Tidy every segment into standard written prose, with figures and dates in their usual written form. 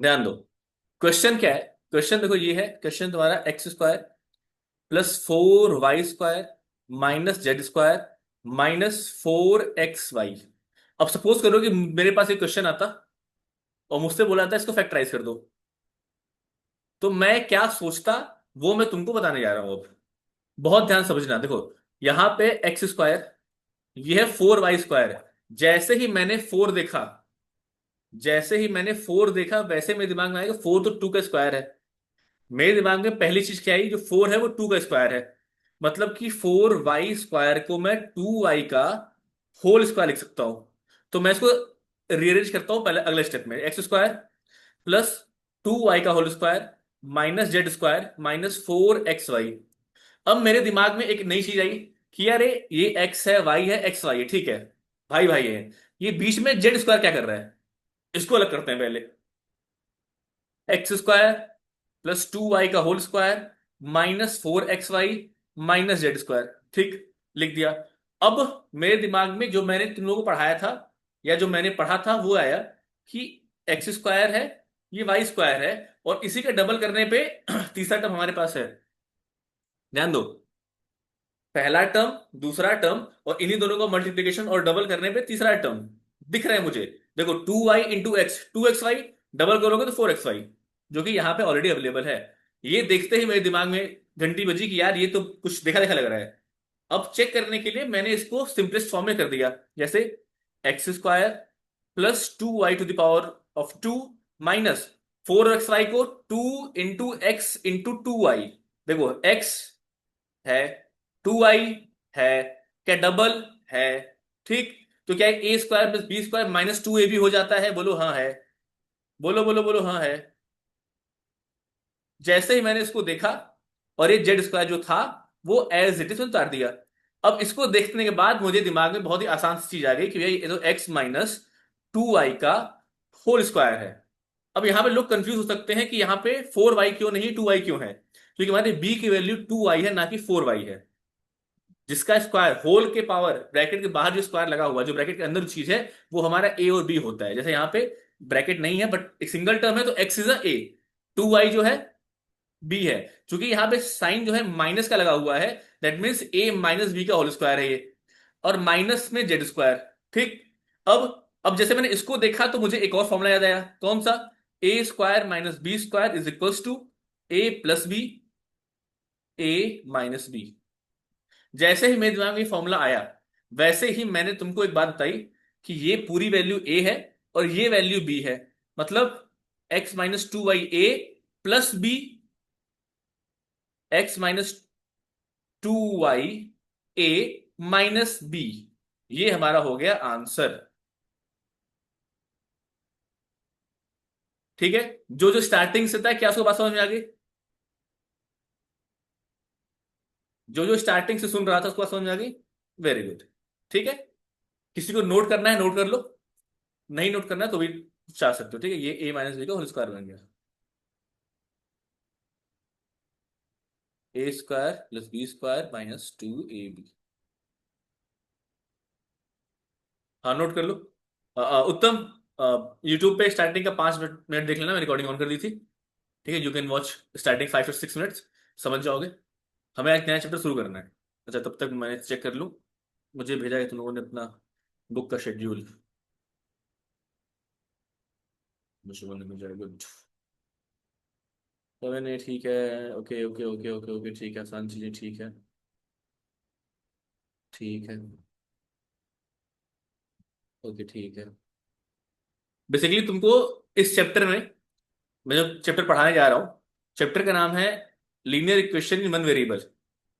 ध्यान दो। क्वेश्चन क्या है? क्वेश्चन देखो, ये है क्वेश्चन तुम्हारा, x² plus 4y² minus z² minus 4xy। अब सपोज करो कि मेरे पास एक क्वेश्चन आता और मुझसे बोला था इसको फैक्टराइज कर दो, तो मैं क्या सोचता वो मैं तुमको बताने जा रहा हूं अब। बहुत ध्यान समझना। देखो, यहां पे x², ये है 4y²। जैसे ही मैंने 4 देखा, जैसे ही मैंने 4 देखा वैसे मेरे दिमाग में आएगा 4 तो 2 का स्क्वायर है। मेरे दिमाग में पहली चीज क्या आई, जो 4 है वो 2 का स्क्वायर है। मतलब कि 4y² को मैं 2y का होल स्क्वायर लिख सकता हूं। तो मैं इसको रीअरेंज करता हूं पहले अगले स्टेप में। x² प्लस 2y का whole square minus z² minus 4xy। अब मेरे दिमाग में एक नई चीज आई कि यार ये x है, y है, xy है, ठीक है, भाई भाई है। ये बीच में z² क्या कर रहा है? इसको अलग करते हैं पहले। x² प्लस 2y का whole square minus 4xy minus z²। ठीक, लिख दिया। अब मेरे दिमाग में जो मैंने तुम लोगों को पढ़ाया था, या जो मैंने पढ़ा था वो आया कि x² है, ये y² है, और इसी का डबल करने पे तीसरा टर्म हमारे पास है। ध्यान दो, पहला टर्म, दूसरा टर्म, और इन्हीं दोनों का मल्टीप्लीकेशन और डबल करने पे तीसरा टर्म दिख रहा है मुझे। देखो, 2y into x, 2xy, double करोगे तो 4xy, जो कि यहाँ पे ऑलरेडी अवेलेबल है। ये देखते ही मेरे दिमाग में घंटी बजी कि यार ये तो कुछ देखा देखा लग रहा है। अब चेक करने के लिए मैंने इसको सिंपलेस्ट फॉर्म में कर दिया। जैसे x² plus 2y to the power of 2 minus 4xy को 2 इंटू x इंटू 2y। देखो, x है, 2y है, क्या डबल है? ठीक, तो क्या a² plus b² minus 2ab हो जाता है? बोलो हाँ है। बोलो बोलो बोलो हाँ है। जैसे ही मैंने इसको देखा और ये z² जो था वो एज इट इज उतार दिया। अब इसको देखने के बाद मुझे दिमाग में बहुत ही आसान सी चीज आ गई कि भाई ये तो x माइनस 2y का होल स्क्वायर है। अब यहां पे लोग कंफ्यूज हो सकते हैं कि यहाँ पे 4y क्यों नहीं, 2y क्यों है? क्योंकि हमारे b की वैल्यू 2y है, ना कि 4y है। जिसका स्क्वायर होल के पावर ब्रैकेट के बाहर जो स्क्वायर लगा हुआ, जो ब्रैकेट के अंदर चीज है, वो हमारा ए और बी होता है। जैसे यहाँ पे ब्रैकेट नहीं है बट एक सिंगल टर्म है, तो एक्स इज ए, 2y जो है बी है। क्योंकि यहाँ पे साइन जो है माइनस का लगा हुआ है, that means A minus B का होल स्क्वायर है ये, और माइनस में z²। ठीक, अब जैसे मैंने इसको देखा तो मुझे एक और फॉर्मूला याद आया। कौन सा? a² minus b² is equals to a plus B, A minus B. जैसे ही मेरे दिमाग में फॉर्मूला आया, वैसे ही मैंने तुमको एक बात बताई कि ये पूरी वैल्यू ए है और ये वैल्यू बी है। मतलब x-2y ए प्लस बी, x-2y ए माइनस बी, ये हमारा हो गया आंसर। ठीक है, जो जो स्टार्टिंग से था, क्या उसको बात समझ में आ गई? जो जो स्टार्टिंग से सुन रहा था उसको बात समझ में आ गई? Very good. ठीक है, किसी को नोट करना है नोट कर लो, नहीं नोट करना है तो भी चाह सकते हो। ठीक है, ये ए माइनस बी का होल स्क्वायर बन गया। a² plus b² minus 2ab। हाँ, नोट कर लो। उत्तम, यूट्यूब पे स्टार्टिंग का 5 मिनट देख लेना, मैं रिकॉर्डिंग ऑन कर दी थी। ठीक है, यू कैन वॉच स्टार्टिंग 5 और 6 मिनट्स, समझ जाओगे। हमें आज नया चैप्टर शुरू करना है। अच्छा, तब तक मैं चेक कर लूँ। मुझे भेजा है तुम लोगों ने अपना बुक का शेड्यूल। मुझे बोलने में जाए गुड। तो मैंने ठीक है, okay okay okay okay okay, ठीक है, आसान चीजें, ठीक है, ठीक है, ओके, ठीक है। बेसिकली तुमको इस चैप्टर में, मैं जो चैप्टर पढ़ाने जा रहा हूँ, चैप्टर का नाम है linear equation in one variable.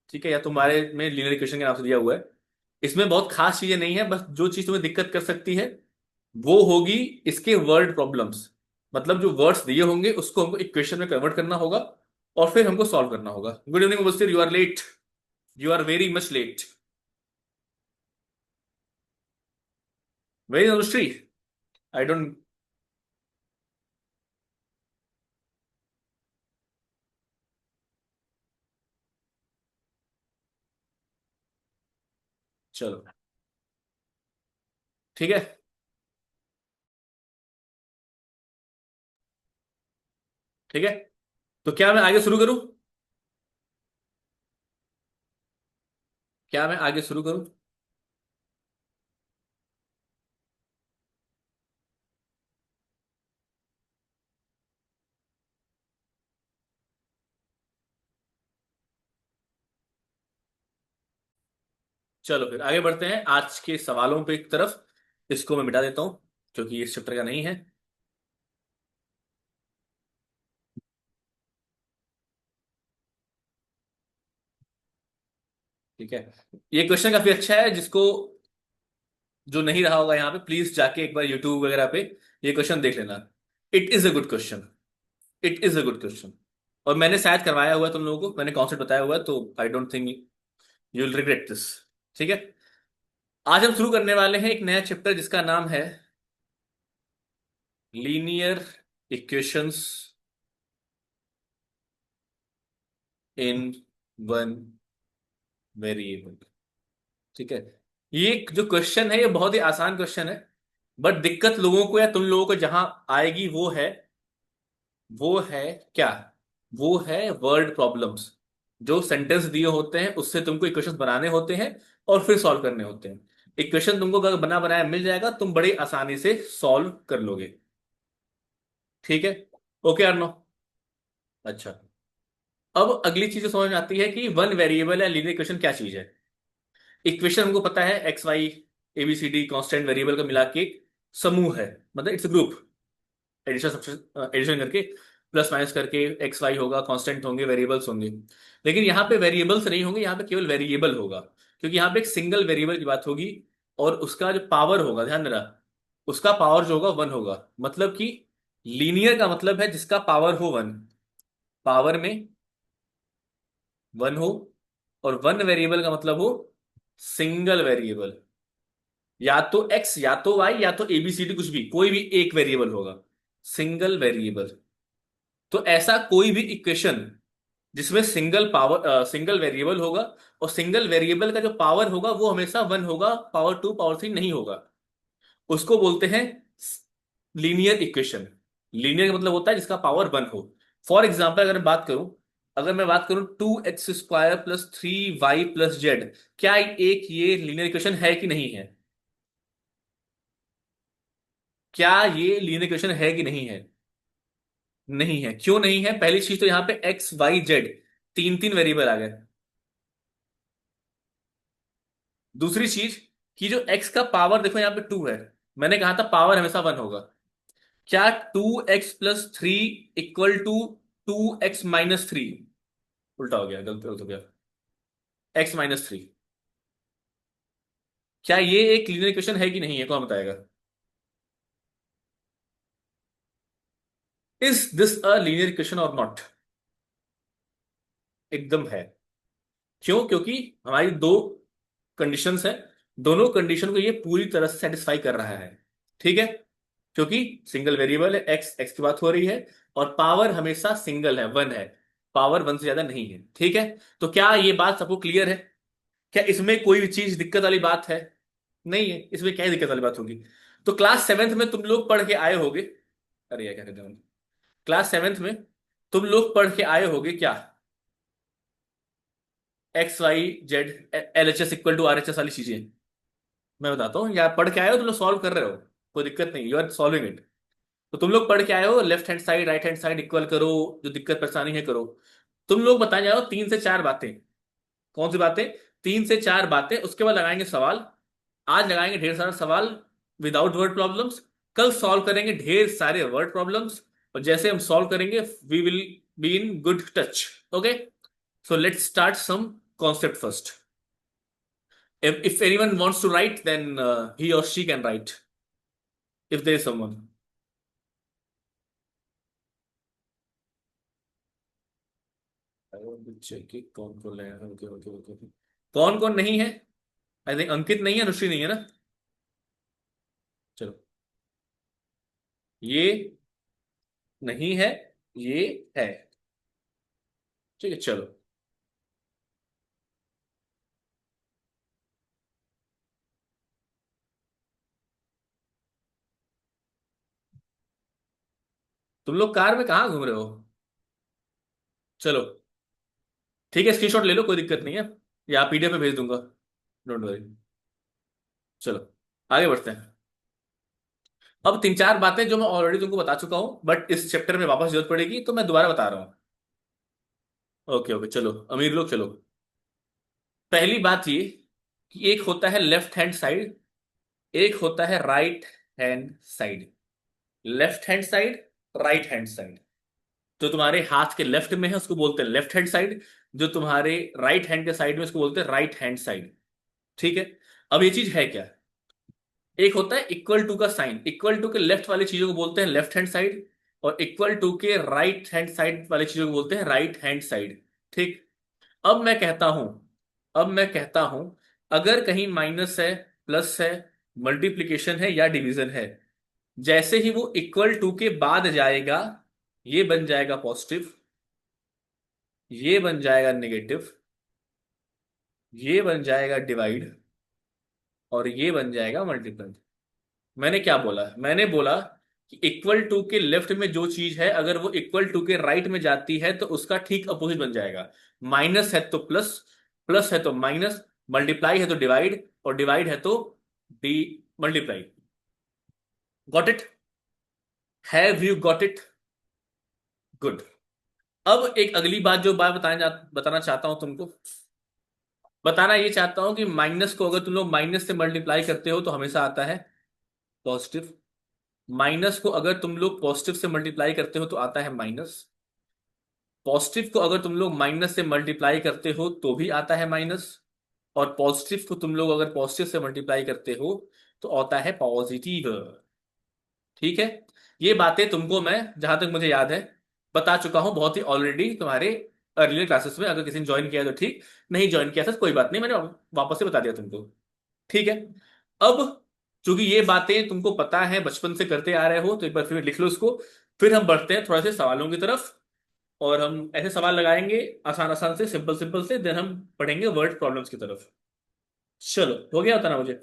ठीक है, या तुम्हारे में लीनियर इक्वेशन के नाम से दिया हुआ है। इसमें बहुत खास चीजें नहीं है, बस जो चीज तुम्हें दिक्कत कर सकती है वो होगी इसके वर्ड प्रॉब्लम्स। मतलब जो वर्ड्स दिए होंगे उसको हमको इक्वेशन में कन्वर्ट करना होगा और फिर हमको सॉल्व करना होगा। Good evening Mubashir, you are late, you are very much late. Very Anushree, I don't. चलो, ठीक है। ठीक है, तो क्या मैं आगे शुरू करूं? क्या मैं आगे शुरू करूं? चलो फिर आगे बढ़ते हैं आज के सवालों पे एक तरफ। इसको मैं मिटा देता हूं क्योंकि ये इस चैप्टर का नहीं है। ठीक है, ये क्वेश्चन काफी अच्छा है, जिसको जो नहीं रहा होगा यहाँ पे प्लीज जाके एक बार यूट्यूब वगैरह पे ये क्वेश्चन देख लेना। It is a good question. It is a good question. और मैंने शायद करवाया हुआ है तुम लोगों को, मैंने कॉन्सेप्ट बताया हुआ है, तो I don't think you will regret this. ठीक है, आज हम शुरू करने वाले हैं एक नया चैप्टर जिसका नाम है linear equations in one variable. ठीक है, ये जो क्वेश्चन है ये बहुत ही आसान क्वेश्चन है, बट दिक्कत लोगों को या तुम लोगों को जहां आएगी वो है क्या? वो है वर्ड प्रॉब्लम्स। जो सेंटेंस दिए होते हैं उससे तुमको इक्वेशंस बनाने होते हैं और फिर सॉल्व करने होते हैं। इक्वेशन तुमको अगर बना बनाया मिल जाएगा, तुम बड़ी आसानी से सॉल्व कर लोगे। ठीक है, ओके आर नो? अच्छा, अब अगली चीज जो समझ में आती है कि वन वेरिएबल या लीनियर इक्वेशन क्या चीज है। इक्वेशन हमको पता है X Y A B C D constant variable का मिला के एक समूह है, मतलब इट्स ग्रुप। एडिशन एडिशन करके प्लस माइनस करके एक्स वाई होगा, कांस्टेंट होंगे, वेरिएबल्स होंगे। लेकिन यहाँ पे वेरिएबल्स नहीं होंगे, यहाँ पे केवल वेरिएबल होगा, क्योंकि यहाँ पे एक सिंगल वेरिएबल की बात होगी। और उसका जो पावर होगा, ध्यान देना, उसका पावर जो होगा वन होगा। मतलब कि लीनियर का मतलब है जिसका पावर हो वन, पावर में वन हो। और वन वेरिएबल का मतलब हो सिंगल वेरिएबल, या तो एक्स या तो वाई या तो एबीसीडी, कुछ भी, कोई भी एक वेरिएबल होगा, सिंगल वेरिएबल। तो ऐसा कोई भी इक्वेशन जिसमें सिंगल वेरिएबल होगा और सिंगल वेरिएबल का जो पावर होगा वो हमेशा वन होगा, पावर टू पावर थ्री नहीं होगा, उसको बोलते हैं लीनियर इक्वेशन। लीनियर का मतलब होता है जिसका पावर वन हो। फॉर एग्जाम्पल अगर मैं बात करूं 2x² plus 3y plus Z, क्या एक ये लीनियर इक्वेशन है कि नहीं है? क्या ये लीनियर इक्वेशन है कि नहीं है? नहीं है। क्यों नहीं है? पहली चीज तो यहाँ पे एक्स वाई जेड तीन तीन वेरिएबल आ गए। दूसरी चीज कि जो x का पावर देखो यहाँ पे टू है, मैंने कहा था पावर हमेशा वन होगा। क्या 2x+3 इक्वल टू 2x-3? उल्टा हो गया, गलत गलत हो गया। x-3, क्या ये एक लीनियर इक्वेशन है कि नहीं है? कौन बताएगा? Is this a linear equation और नॉट? एकदम है। क्यों? क्योंकि हमारी दो कंडीशंस हैं, दोनों कंडीशन को ये पूरी तरह से सेटिस्फाई कर रहा है। ठीक है, क्योंकि सिंगल वेरिएबल है, एक्स एक्स की बात हो रही है, और पावर हमेशा सिंगल है, वन है, पावर वन से ज्यादा नहीं है। ठीक है, तो क्या ये बात सबको क्लियर है? क्या इसमें कोई भी चीज दिक्कत वाली बात है? नहीं है, इसमें क्या ही दिक्कत वाली बात होगी? तो क्लास सेवेंथ में तुम लोग पढ़ के आए होगे। अरे यार क्या कहते हैं, क्लास सेवेंथ में तुम लोग पढ़ के आए होगे क्या? X Y Z L H S equal to R H S वाली चीजें। मैं बताता हूँ, या पढ़ के आए हो, तुम लोग सॉल्व कर रहे हो, कोई दिक्कत नहीं, यू आर सॉल्विंग इट। तो तुम लोग पढ़ के आए हो, left hand side right hand side equal करो, जो दिक्कत परेशानी है करो। तुम लोग बताए जाओ तीन से चार बातें। कौन सी बातें? तीन से चार बातें, उसके बाद लगाएंगे सवाल। आज लगाएंगे ढेर सारा सवाल विदाउट वर्ड प्रॉब्लम्स। कल सॉल्व करेंगे ढेर सारे वर्ड प्रॉब्लम्स। और जैसे हम सॉल्व करेंगे we will be in good touch. Okay, so let's start some concept first. If anyone wants to write, then he or she can write, if there is someone. Check कौन कौन है, okay okay okay. कौन कौन नहीं है? I think अंकित नहीं है, अनुश्री नहीं है ना? चलो, ये नहीं है, ये है। ठीक है, चलो। तुम लोग कार में कहाँ घूम रहे हो? चलो ठीक है, स्क्रीनशॉट ले लो, कोई दिक्कत नहीं है, या पीडीएफ में भेज दूंगा, डोंट वरी। चलो आगे बढ़ते हैं। अब तीन चार बातें जो मैं ऑलरेडी तुमको बता चुका हूं, बट इस चैप्टर में वापस जरूरत पड़ेगी तो मैं दोबारा बता रहा हूँ। ओके ओके, चलो अमीर लोग चलो। पहली बात ये कि एक होता है लेफ्ट हैंड साइड, एक होता है right hand side. Left hand side, right hand side. जो तुम्हारे हाथ के लेफ्ट में है उसको बोलते हैं लेफ्ट हैंड साइड, जो तुम्हारे राइट हैंड के साइड में उसको बोलते हैं राइट हैंड साइड। ठीक है। अब ये चीज है क्या? एक होता है इक्वल टू का साइन, इक्वल टू के लेफ्ट वाली चीजों को बोलते हैं लेफ्ट हैंड साइड, और इक्वल टू के राइट हैंड साइड वाली चीजों को बोलते हैं राइट हैंड साइड। ठीक। अब मैं कहता हूं, अब मैं कहता हूं, अगर कहीं माइनस है, प्लस है, मल्टीप्लिकेशन है या डिवीजन है, जैसे ही वो इक्वल टू के बाद जाएगा, ये बन जाएगा पॉजिटिव, ये बन जाएगा नेगेटिव, ये बन जाएगा डिवाइड, और ये बन जाएगा मल्टीप्लाई। मैंने क्या बोला? मैंने बोला कि इक्वल टू के लेफ्ट में जो चीज है, अगर वो इक्वल टू के राइट में जाती है तो उसका ठीक अपोजिट बन जाएगा। माइनस है तो प्लस, प्लस है तो माइनस, मल्टीप्लाई है तो डिवाइड, और डिवाइड है तो D multiply. Got it? Have you got it? Good. अब एक अगली बात जो बात बताना चाहता हूं तुमको, बताना ये चाहता हूं कि माइनस को अगर तुम लोग माइनस से मल्टीप्लाई करते हो तो हमेशा आता है पॉजिटिव। माइनस को अगर तुम लोग पॉजिटिव से मल्टीप्लाई करते हो तो आता है माइनस। पॉजिटिव को अगर तुम लोग माइनस से मल्टीप्लाई करते हो तो भी आता है माइनस। और पॉजिटिव को तुम लोग अगर पॉजिटिव से मल्टीप्लाई करते हो तो आता है पॉजिटिव। ठीक है। ये बातें तुमको मैं, जहां तक मुझे याद है, बता चुका हूं बहुत ही ऑलरेडी तुम्हारे अर्लियर क्लासेस में। अगर किसी ने ज्वाइन किया तो ठीक, नहीं ज्वाइन किया था तो कोई बात नहीं, मैंने वापस से बता दिया तुमको। ठीक है। अब चूंकि ये बातें तुमको पता है, बचपन से करते आ रहे हो, तो एक बार फिर लिख लो इसको। फिर हम बढ़ते हैं थोड़ा से सवालों की तरफ, और हम ऐसे सवाल लगाएंगे आसान आसान से, सिंपल सिंपल से, देन हम पढ़ेंगे वर्ड प्रॉब्लम्स की तरफ। चलो हो गया, बताना मुझे।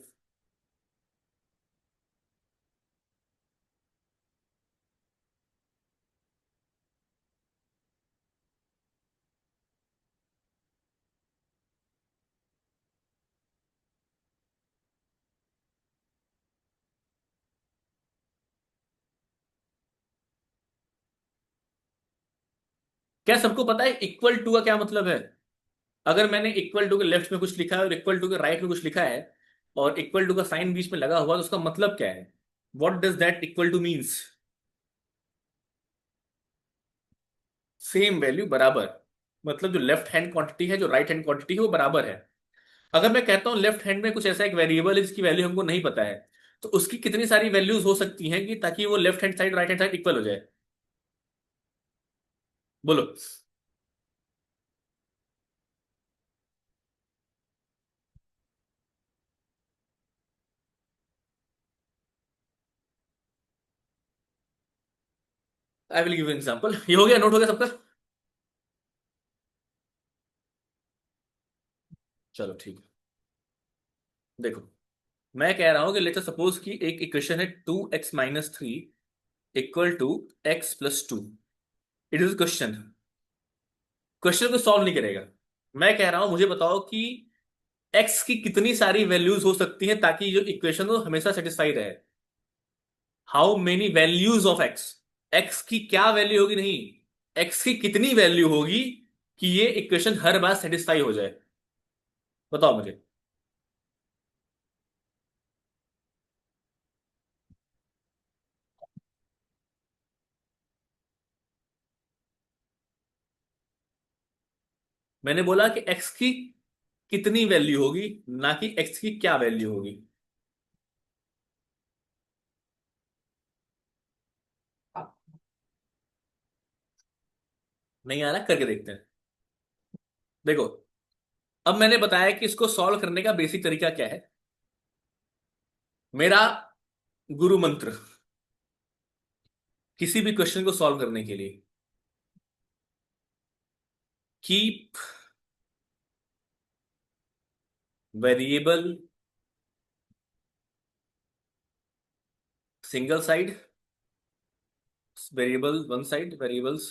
क्या सबको पता है इक्वल टू का क्या मतलब है? अगर मैंने इक्वल टू के लेफ्ट में कुछ लिखा है और इक्वल टू के राइट में कुछ लिखा है, और इक्वल टू का साइन बीच में लगा हुआ, तो उसका मतलब क्या है? What does that equal two means? Same value, बराबर। मतलब जो लेफ्ट हैंड क्वांटिटी है, जो राइट हैंड क्वांटिटी है, वो बराबर है। अगर मैं कहता हूं लेफ्ट हैंड में कुछ ऐसा एक वेरिएबल है जिसकी वैल्यू हमको नहीं पता है, तो उसकी कितनी सारी वैल्यूज हो सकती हैं कि ताकि वो left hand side right hand side equal हो जाए? बोलो। I will give example. ये हो गया, नोट हो गया सबका? चलो ठीक है। देखो, मैं कह रहा हूं कि लेट्स सपोज कि एक इक्वेशन है 2x-3 equal to x+2। It is question, question को सॉल्व नहीं करेगा। मैं कह रहा हूं मुझे बताओ कि x की कितनी सारी वैल्यूज हो सकती हैं ताकि जो इक्वेशन हो हमेशा सेटिस्फाई रहे। How many values of x? x की क्या वैल्यू होगी, नहीं, x की कितनी वैल्यू होगी कि ये इक्वेशन हर बार सेटिस्फाई हो जाए? बताओ मुझे। मैंने बोला कि x की कितनी वैल्यू होगी, ना कि x की क्या वैल्यू होगी। नहीं आ रहा, करके देखते हैं। देखो, अब मैंने बताया कि इसको सॉल्व करने का बेसिक तरीका क्या है। मेरा गुरु मंत्र किसी भी क्वेश्चन को सॉल्व करने के लिए, keep variable single side, variable one side, variables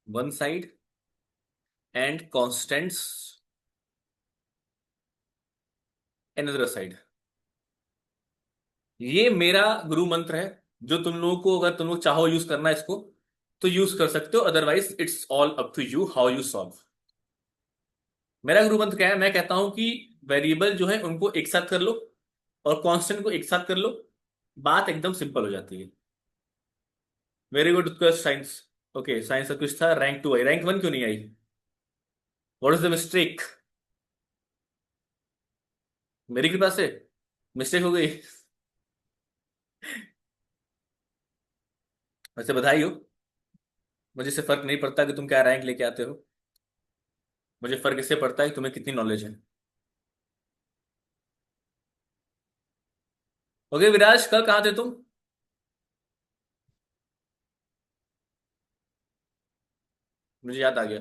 one side, and constants another side. ये मेरा गुरु मंत्र है, जो तुम लोगों को, अगर तुम लोग चाहो यूज करना इसको तो यूज कर सकते हो, otherwise it's all up to you how you solve. मेरा गुरु मंत्र क्या है? मैं कहता हूं कि वेरिएबल जो है उनको एक साथ कर लो और कांस्टेंट को एक साथ कर लो, बात एकदम सिंपल हो जाती है। Very good question science. Okay, science का कुछ था, रैंक 2 आई, रैंक 1 क्यों नहीं आई? What is the mistake? मेरी कृपा से मिस्टेक हो गई? वैसे बधाई हो, मुझे इससे फर्क नहीं पड़ता कि तुम क्या रैंक लेके आते हो। मुझे फर्क इससे पड़ता है कि तुम्हें कितनी नॉलेज है। ओके विराज, कल कहाँ थे तुम? मुझे याद आ गया।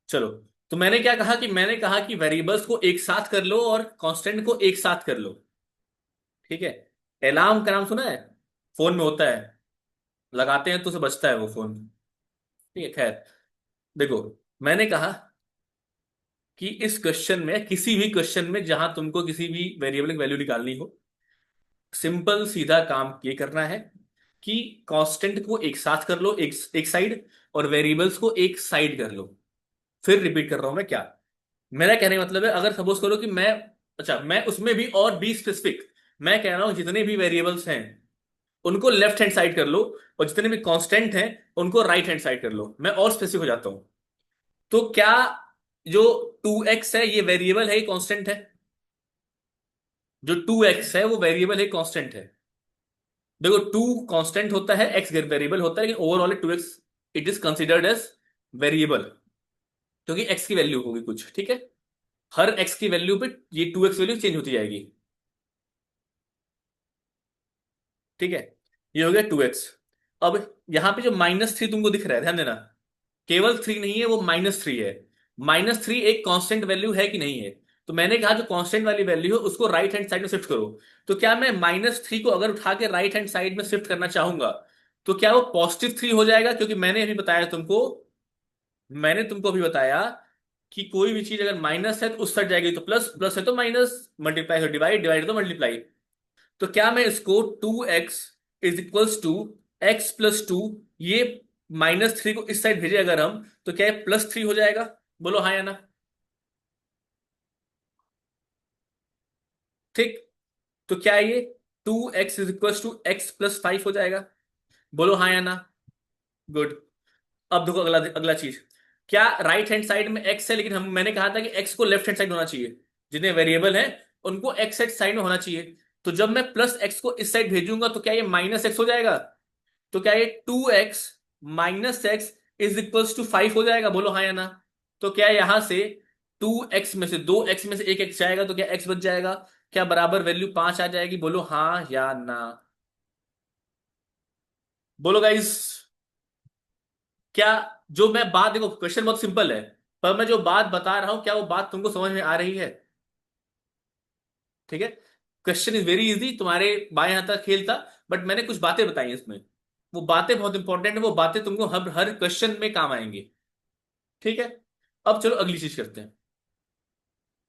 चलो, तो मैंने क्या कहा कि मैंने कहा कि वेरिएबल्स को एक साथ कर लो और कांस्टेंट को एक साथ कर लो। ठीक है। अलार्म का नाम सुना है? फोन में होता है, लगाते हैं तो उसे बजता है वो फोन। ठीक है, खैर। देखो, मैंने कहा कि इस क्वेश्चन में, किसी भी क्वेश्चन में जहां तुमको किसी भी वेरिएबल की वैल्यू निकालनी हो, सिंपल सीधा काम ये करना है कि कांस्टेंट को एक साथ कर लो, एक एक साइड, और वेरिएबल्स को एक साइड कर लो। फिर रिपीट कर रहा हूं मैं क्या। मेरा कहने का मतलब है, अगर सपोज करो कि मैं, अच्छा, मैं उसमें भी और बी स्पेसिफिक, मैं कह रहा हूं जितने भी वेरिएबल्स हैं उनको लेफ्ट हैंड साइड कर लो, और जितने भी कांस्टेंट हैं उनको राइट हैंड साइड कर लो। मैं और स्पेसिफिक हो जाता हूं। तो क्या जो 2x है ये वेरिएबल है, कांस्टेंट है? जो 2x है वो वेरिएबल है, कांस्टेंट है? देखो, 2 कांस्टेंट होता है, x वेरिएबल होता है, लेकिन overall 2x it is considered as variable, क्योंकि x की वैल्यू होगी कुछ। ठीक है। हर x की वैल्यू पे ये 2x वैल्यू चेंज होती जाएगी। ठीक है। ये हो गया 2x। अब यहां पे जो -3 तुमको दिख रहा है, ध्यान देना, केवल 3 नहीं है, वो -3 है। -3 एक कांस्टेंट वैल्यू है कि नहीं है? तो मैंने कहा जो कांस्टेंट वाली वैल्यू है उसको राइट हैंड साइड में शिफ्ट करो। तो क्या मैं -3 को अगर उठा के राइट हैंड साइड में शिफ्ट करना चाहूंगा तो क्या वो +3 हो जाएगा? क्योंकि मैंने तुमको अभी बताया कि कोई भी चीज अगर माइनस है तो उस साइड जाएगी तो प्लस, प्लस है तो माइनस, मल्टीप्लाई तो डिवाइड, डिवाइड तो मल्टीप्लाई। तो क्या मैं इसको 2x = x+2, ये -3 को इस साइड भेजे अगर हम, तो क्या ये +3 हो जाएगा? बोलो हाँ या ना। ठीक। तो क्या ये 2x = x+5 हो जाएगा? बोलो हाँ या ना। गुड। अब देखो, अगला अगला चीज, क्या राइट हैंड साइड में x है, लेकिन मैंने कहा था कि x को लेफ्ट हैंड साइड होना चाहिए, जितने वेरिएबल हैं उनको x साइड में होना चाहिए। तो जब मैं +x को इस साइड भेजूंगा तो क्या ये -x हो जाएगा? तो क्या ये 2x - x = 5 हो जाएगा? बोलो हाँ या ना। तो क्या यहां से 2x में से 2x में से एक x जाएगा तो क्या x बच जाएगा? क्या बराबर वैल्यू 5 आ जाएगी? बोलो हाँ या ना। बोलो गाइस। क्या जो मैं बात, देखो क्वेश्चन बहुत सिंपल है, पर मैं जो बात बता रहा हूं क्या वो बात तुमको समझ में आ रही है? ठीक है। क्वेश्चन इज वेरी इजी, तुम्हारे बाएं हाथ का खेल था, बट मैंने कुछ बातें बताई हैं इसमें। वो बातें बहुत इंपॉर्टेंट है, वो बातें तुमको हर हर क्वेश्चन में काम आएंगी। ठीक है। अब चलो अगली चीज करते हैं,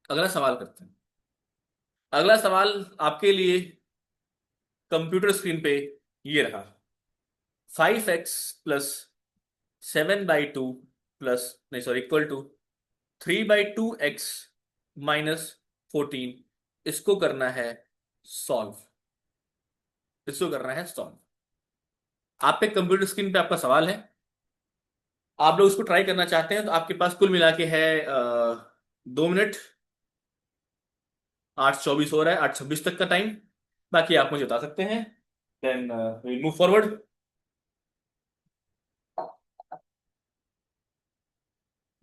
अगला सवाल करते हैं। अगला सवाल आपके लिए कंप्यूटर स्क्रीन पे ये रहा। 5x + 7/2 प्लस, नहीं सॉरी, = 3/2x - 14, इसको करना है सॉल्व। इसको करना है सॉल्व। आप पे कंप्यूटर स्क्रीन पे आपका सवाल है, आप लोग उसको ट्राई करना चाहते हैं, तो आपके पास कुल मिला के है 2 मिनट, 8:24 हो रहा है, 8:26 तक का टाइम। बाकी आप मुझे बता सकते हैं, देन वी मूव फॉरवर्ड।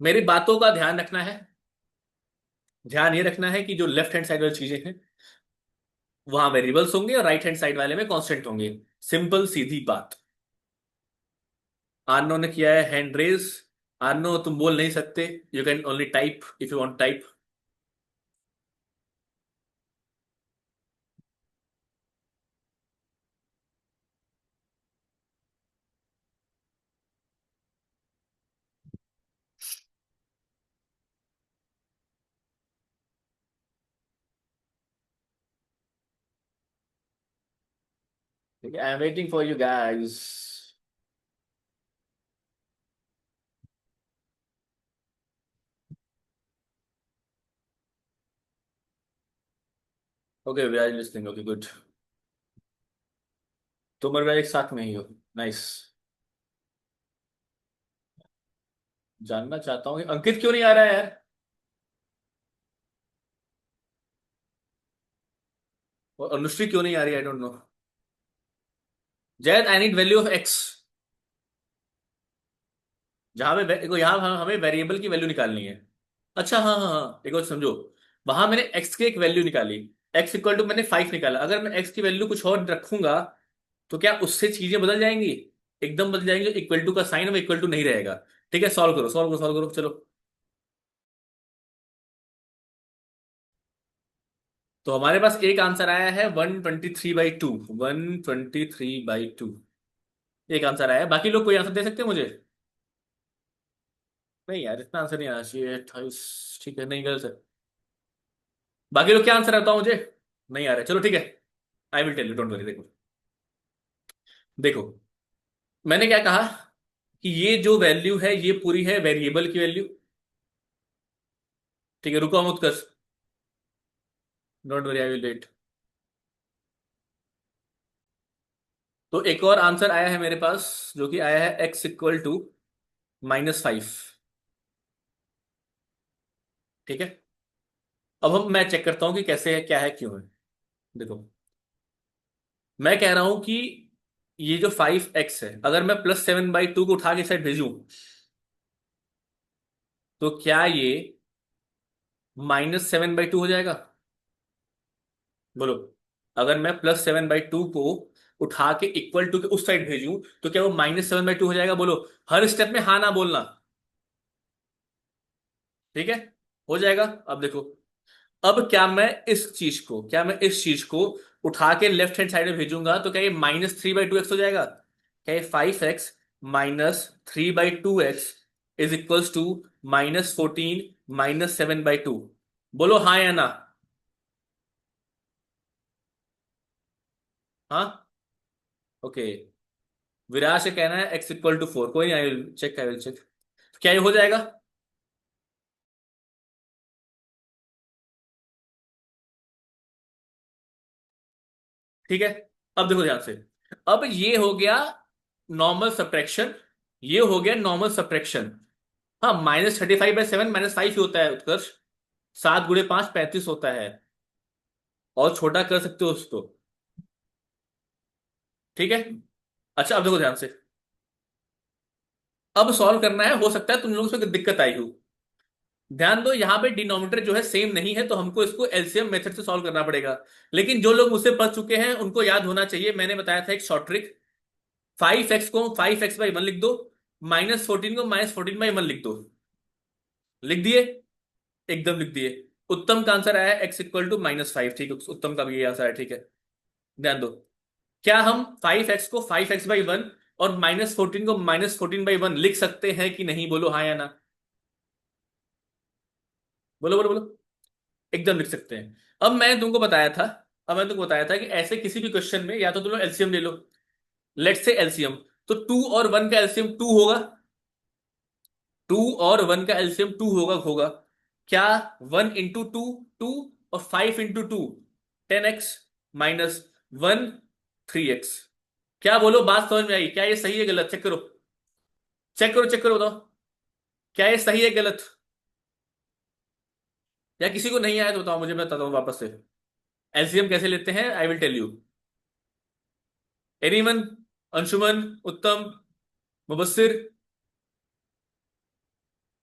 मेरी बातों का ध्यान रखना है। ध्यान ये रखना है कि जो लेफ्ट हैंड साइड वाली चीजें हैं वहां वेरिएबल्स होंगे और राइट हैंड साइड वाले में कांस्टेंट होंगे। सिंपल सीधी बात। आर्नो ने किया है हैंड रेज। आर्नो, तुम बोल नहीं सकते, you can only type if you want type. I am waiting for you guys. Okay we are listening, okay good. तुम और मैं एक साथ में ही हो। नाइस। जानना चाहता हूँ कि अंकित क्यों नहीं आ रहा है यार। और अनुश्री क्यों नहीं आ रही, आई don't no. Zaid I need value of x. जहां पे देखो, यहाँ हमें वेरिएबल की वैल्यू निकालनी है। अच्छा हाँ हाँ हाँ, एक बार समझो। वहां मैंने एक्स की एक वैल्यू निकाली। एक्स इक्वल टू मैंने 5 निकाला। अगर मैं एक्स की वैल्यू कुछ और रखूंगा तो क्या उससे चीजें बदल जाएंगी? एकदम बदल जाएंगी। जो इक्वल टू का साइन है वो इक्वल टू नहीं रहेगा। ठीक है, सॉल्व करो सॉल्व करो सॉल्व करो चलो। तो हमारे पास एक आंसर आया है 123/2। 123/2 एक आंसर आया है। बाकी लोग कोई आंसर दे सकते हैं मुझे? नहीं यार, इतना आंसर नहीं आना चाहिए। 28, ठीक है, नहीं गलत है। बाकी लोग क्या आंसर आता मुझे? नहीं आ रहा है। चलो ठीक है, I will tell you, don't worry. देखो देखो, मैंने क्या कहा कि ये जो वैल्यू है ये पूरी है वेरिएबल की वैल्यू। ठीक है, रुको मत कर। Don't worry, I will wait. तो एक और आंसर आया है मेरे पास, जो कि आया है x इक्वल टू -5। ठीक है। अब हम मैं चेक करता हूं कि कैसे है, क्या है, क्यों है। देखो, मैं कह रहा हूं कि ये जो 5x है, अगर मैं +7/2 को उठा के साइड भेजूं तो क्या ये -7/2 हो जाएगा? बोलो। अगर मैं +7/2 को उठा के इक्वल टू के उस साइड भेजूं तो क्या वो -7/2 हो जाएगा? बोलो। हर स्टेप में हाँ ना बोलना। ठीक है, हो जाएगा। अब देखो, अब क्या मैं इस चीज को उठा के लेफ्ट हैंड साइड में भेजूंगा तो क्या ये -3/2x हो जाएगा? क्या ये 5x -3/2x is equals to -14 -7/2? बोलो हाँ या ना। हाँ, ओके। विराज का कहना है x = 4। कोई नहीं, आई विल चेक। क्या ये हो जाएगा? ठीक है। अब देखो ध्यान से। अब ये हो गया नॉर्मल सब्ट्रैक्शन। ये हो गया नॉर्मल सब्ट्रैक्शन। हाँ, -35/7 -5 ही होता है उत्कर्ष। 7 × 5 35 होता है। और छोटा कर सकते हो उसको। ठीक है। अच्छा, अब देखो ध्यान से। अब सॉल्व करना है, हो सकता है तुम लोगों को दिक्कत आई हो। ध्यान दो, यहाँ पे डिनोमिनेटर जो है सेम नहीं है, तो हमको इसको एलसीएम मेथड से सॉल्व करना पड़ेगा। लेकिन जो लोग मुझसे पढ़ चुके हैं उनको याद होना चाहिए, मैंने बताया था एक शॉर्ट ट्रिक। 5x को 5x/1 लिख दो। -14 को -14/1 लिख दो। लिख दिए? एकदम लिख दिए। उत्तम का आंसर आया x = -5। ठीक है, उत्तम का भी ये आंसर है। ठीक है, ध्यान दो। क्या हम 5x को 5x/1 और -14 को -14/1 लिख सकते हैं कि नहीं? बोलो हाँ या ना। बोलो बोलो बोलो। एकदम लिख सकते हैं। अब मैंने तुमको बताया था अब मैंने तुमको बताया था कि ऐसे किसी भी क्वेश्चन में या तो तुम लोग एलसीएम ले लो। Let's say LCM. तो 2 और 1 का एलसीएम 2 होगा। 2 और 1 का एलसीएम 2 होगा। क्या 1 × 2 2 और 5 × 2 10x -1 3x? क्या बोलो, बात समझ में आई? क्या ये सही है गलत? चेक करो चेक करो चेक करो, बताओ क्या ये सही है गलत? या किसी को नहीं आया तो बताओ मुझे, मैं बताता हूँ वापस से। एलसीएम कैसे लेते हैं, I will tell you. Anyone? Anshuman, Uttam, Mubassir,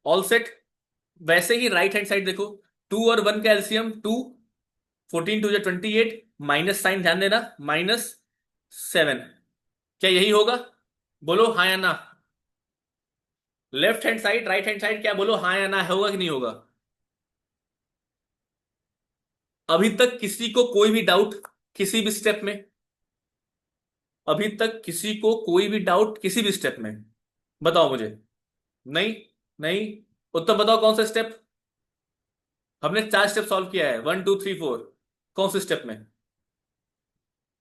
all set? वैसे ही राइट हैंड साइड देखो। 2 और 1 का एलसीएम 2। 14 × 2 = 28। माइनस साइन ध्यान देना, -7। क्या यही होगा? बोलो हाँ या ना। Left hand side right hand side, क्या बोलो हाँ या ना, होगा कि नहीं होगा? अभी तक किसी को कोई भी डाउट किसी भी स्टेप में? अभी तक किसी को कोई भी डाउट किसी भी स्टेप में? बताओ मुझे। नहीं? नहीं? उत्तम बताओ कौन सा स्टेप? हमने 4 स्टेप सॉल्व किया है, 1 2 3 4। कौन से स्टेप में?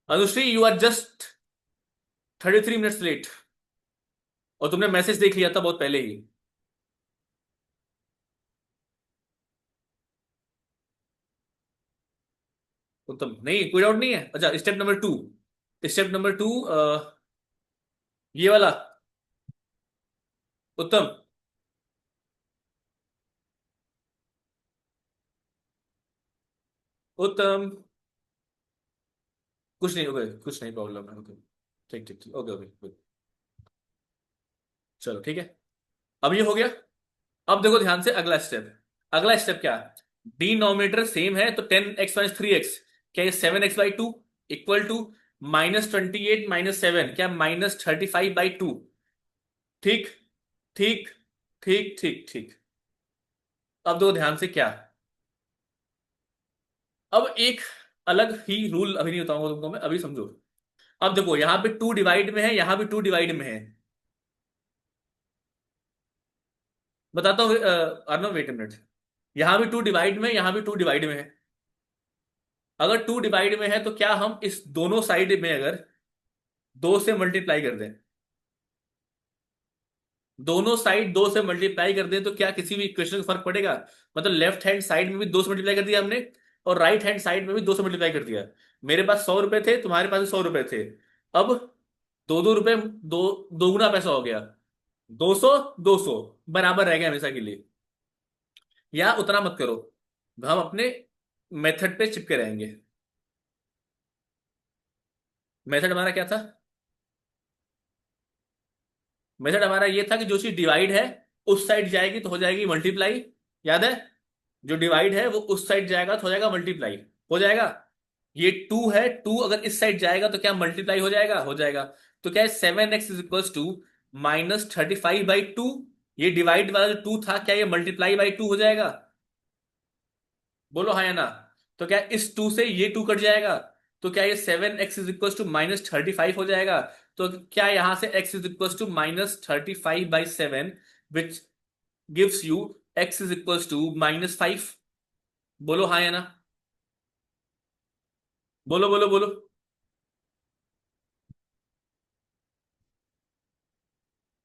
Anushree, you are just 33 minutes late. और तुमने मैसेज देख लिया था बहुत पहले ही। उत्तम, नहीं कोई डाउट नहीं है। अच्छा, स्टेप नंबर 2। स्टेप नंबर 2, ये वाला। उत्तम। उत्तम। कुछ नहीं, ओके, कुछ नहीं प्रॉब्लम है, ओके। ठीक ठीक ठीक, ओके ओके good। चलो ठीक है। अब ये हो गया। अब देखो ध्यान से, अगला स्टेप। अगला स्टेप क्या? डिनोमिनेटर सेम है तो 10x - 3x, क्या ये 7x/2 इक्वल टू -28 - 7, क्या -35/2? ठीक ठीक ठीक ठीक ठीक। अब देखो ध्यान से क्या। अब एक अलग ही रूल अभी नहीं बताऊंगा तुमको मैं, अभी समझो। अब देखो यहां पे 2 डिवाइड में है, यहां भी 2 डिवाइड में है। बताता हूँ अर्नव, वेट मिनट। यहां भी 2 डिवाइड में, यहां भी 2 डिवाइड में है। अगर 2 डिवाइड में है तो क्या हम इस दोनों साइड में अगर 2 से मल्टीप्लाई कर दें, दोनों साइड 2 से मल्टीप्लाई कर दें, तो क्या किसी भी इक्वेशन का फर्क पड़ेगा? मतलब लेफ्ट हैंड साइड में भी 2 से मल्टीप्लाई कर दिया हमने, और राइट हैंड साइड में भी 2 से मल्टीप्लाई कर दिया। मेरे पास 100 रुपए थे, तुम्हारे पास भी 100 रुपए थे। अब 2 2 रुपए, दो दोगुना पैसा हो गया। 200 200 बराबर रह गया हमेशा के लिए। या उतना मत करो, हम अपने मेथड पे चिपके रहेंगे। मेथड हमारा क्या था? मेथड हमारा ये था कि जो चीज डिवाइड है उस साइड जाएगी तो हो जाएगी मल्टीप्लाई। याद है? जो डिवाइड है वो उस साइड जाएगा तो हो जाएगा मल्टीप्लाई। हो जाएगा। ये 2 है, 2 अगर इस साइड जाएगा तो क्या मल्टीप्लाई हो जाएगा? हो जाएगा। तो क्या है, 7x = -35/2। ये डिवाइड वाला जो 2 था, क्या ये मल्टीप्लाई/2 हो जाएगा? बोलो हाँ या ना। तो क्या इस 2 से ये 2 कट जाएगा? तो क्या ये 7x = -35 हो जाएगा? तो क्या यहां से x = -35/7, which gives you x = -5? बोलो हाँ या ना। बोलो बोलो बोलो।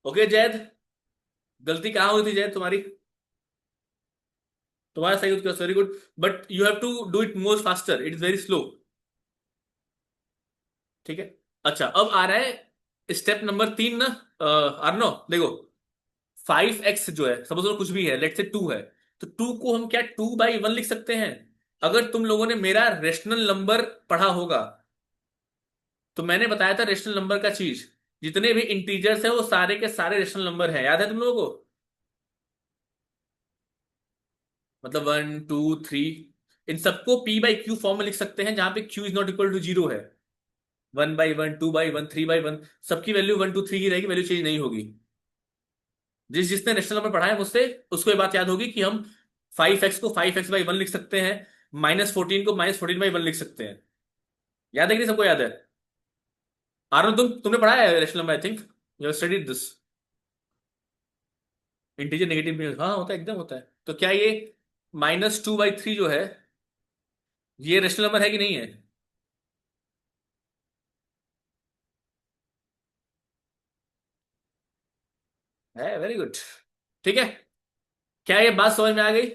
ओके जैद, गलती कहाँ हुई थी जैद तुम्हारी? तुम्हारा सही उत्तर, very good. But you have to do it more faster, it is very slow. ठीक है। अच्छा, अब आ रहा है स्टेप नंबर 3 ना। आर्नो देखो, 5x जो है, सपोज कुछ भी है, लेट से 2 है। तो 2 को हम क्या 2/1 लिख सकते हैं? अगर तुम लोगों ने मेरा रेशनल नंबर पढ़ा होगा, तो मैंने बताया था रेशनल नंबर का चीज। जितने भी इंटीजर्स है वो सारे के सारे रेशनल नंबर है, याद है तुम लोगों को? मतलब 1 2 3, इन सबको p/q फॉर्म में लिख सकते हैं, जहां पे q is not equal to 0 है। 1/1 2/1 3/1, सबकी वैल्यू 1 2 3 ही रहेगी, वैल्यू चेंज नहीं होगी। जिसने नेशनल नंबर पढ़ा है मुझसे, उसको ये बात याद होगी कि हम 5x को 5x/1 लिख सकते हैं, -14 को -14/1 लिख सकते हैं। याद है कि नहीं, सबको याद है? आरन, तुमने पढ़ा है rational number, I think you have studied this. Integer negative भी हाँ होता है, एकदम होता है। तो क्या ये -2/3 जो है, ये रेशनल नंबर है कि नहीं है? है, वेरी गुड। ठीक है। क्या ये बात समझ में आ गई?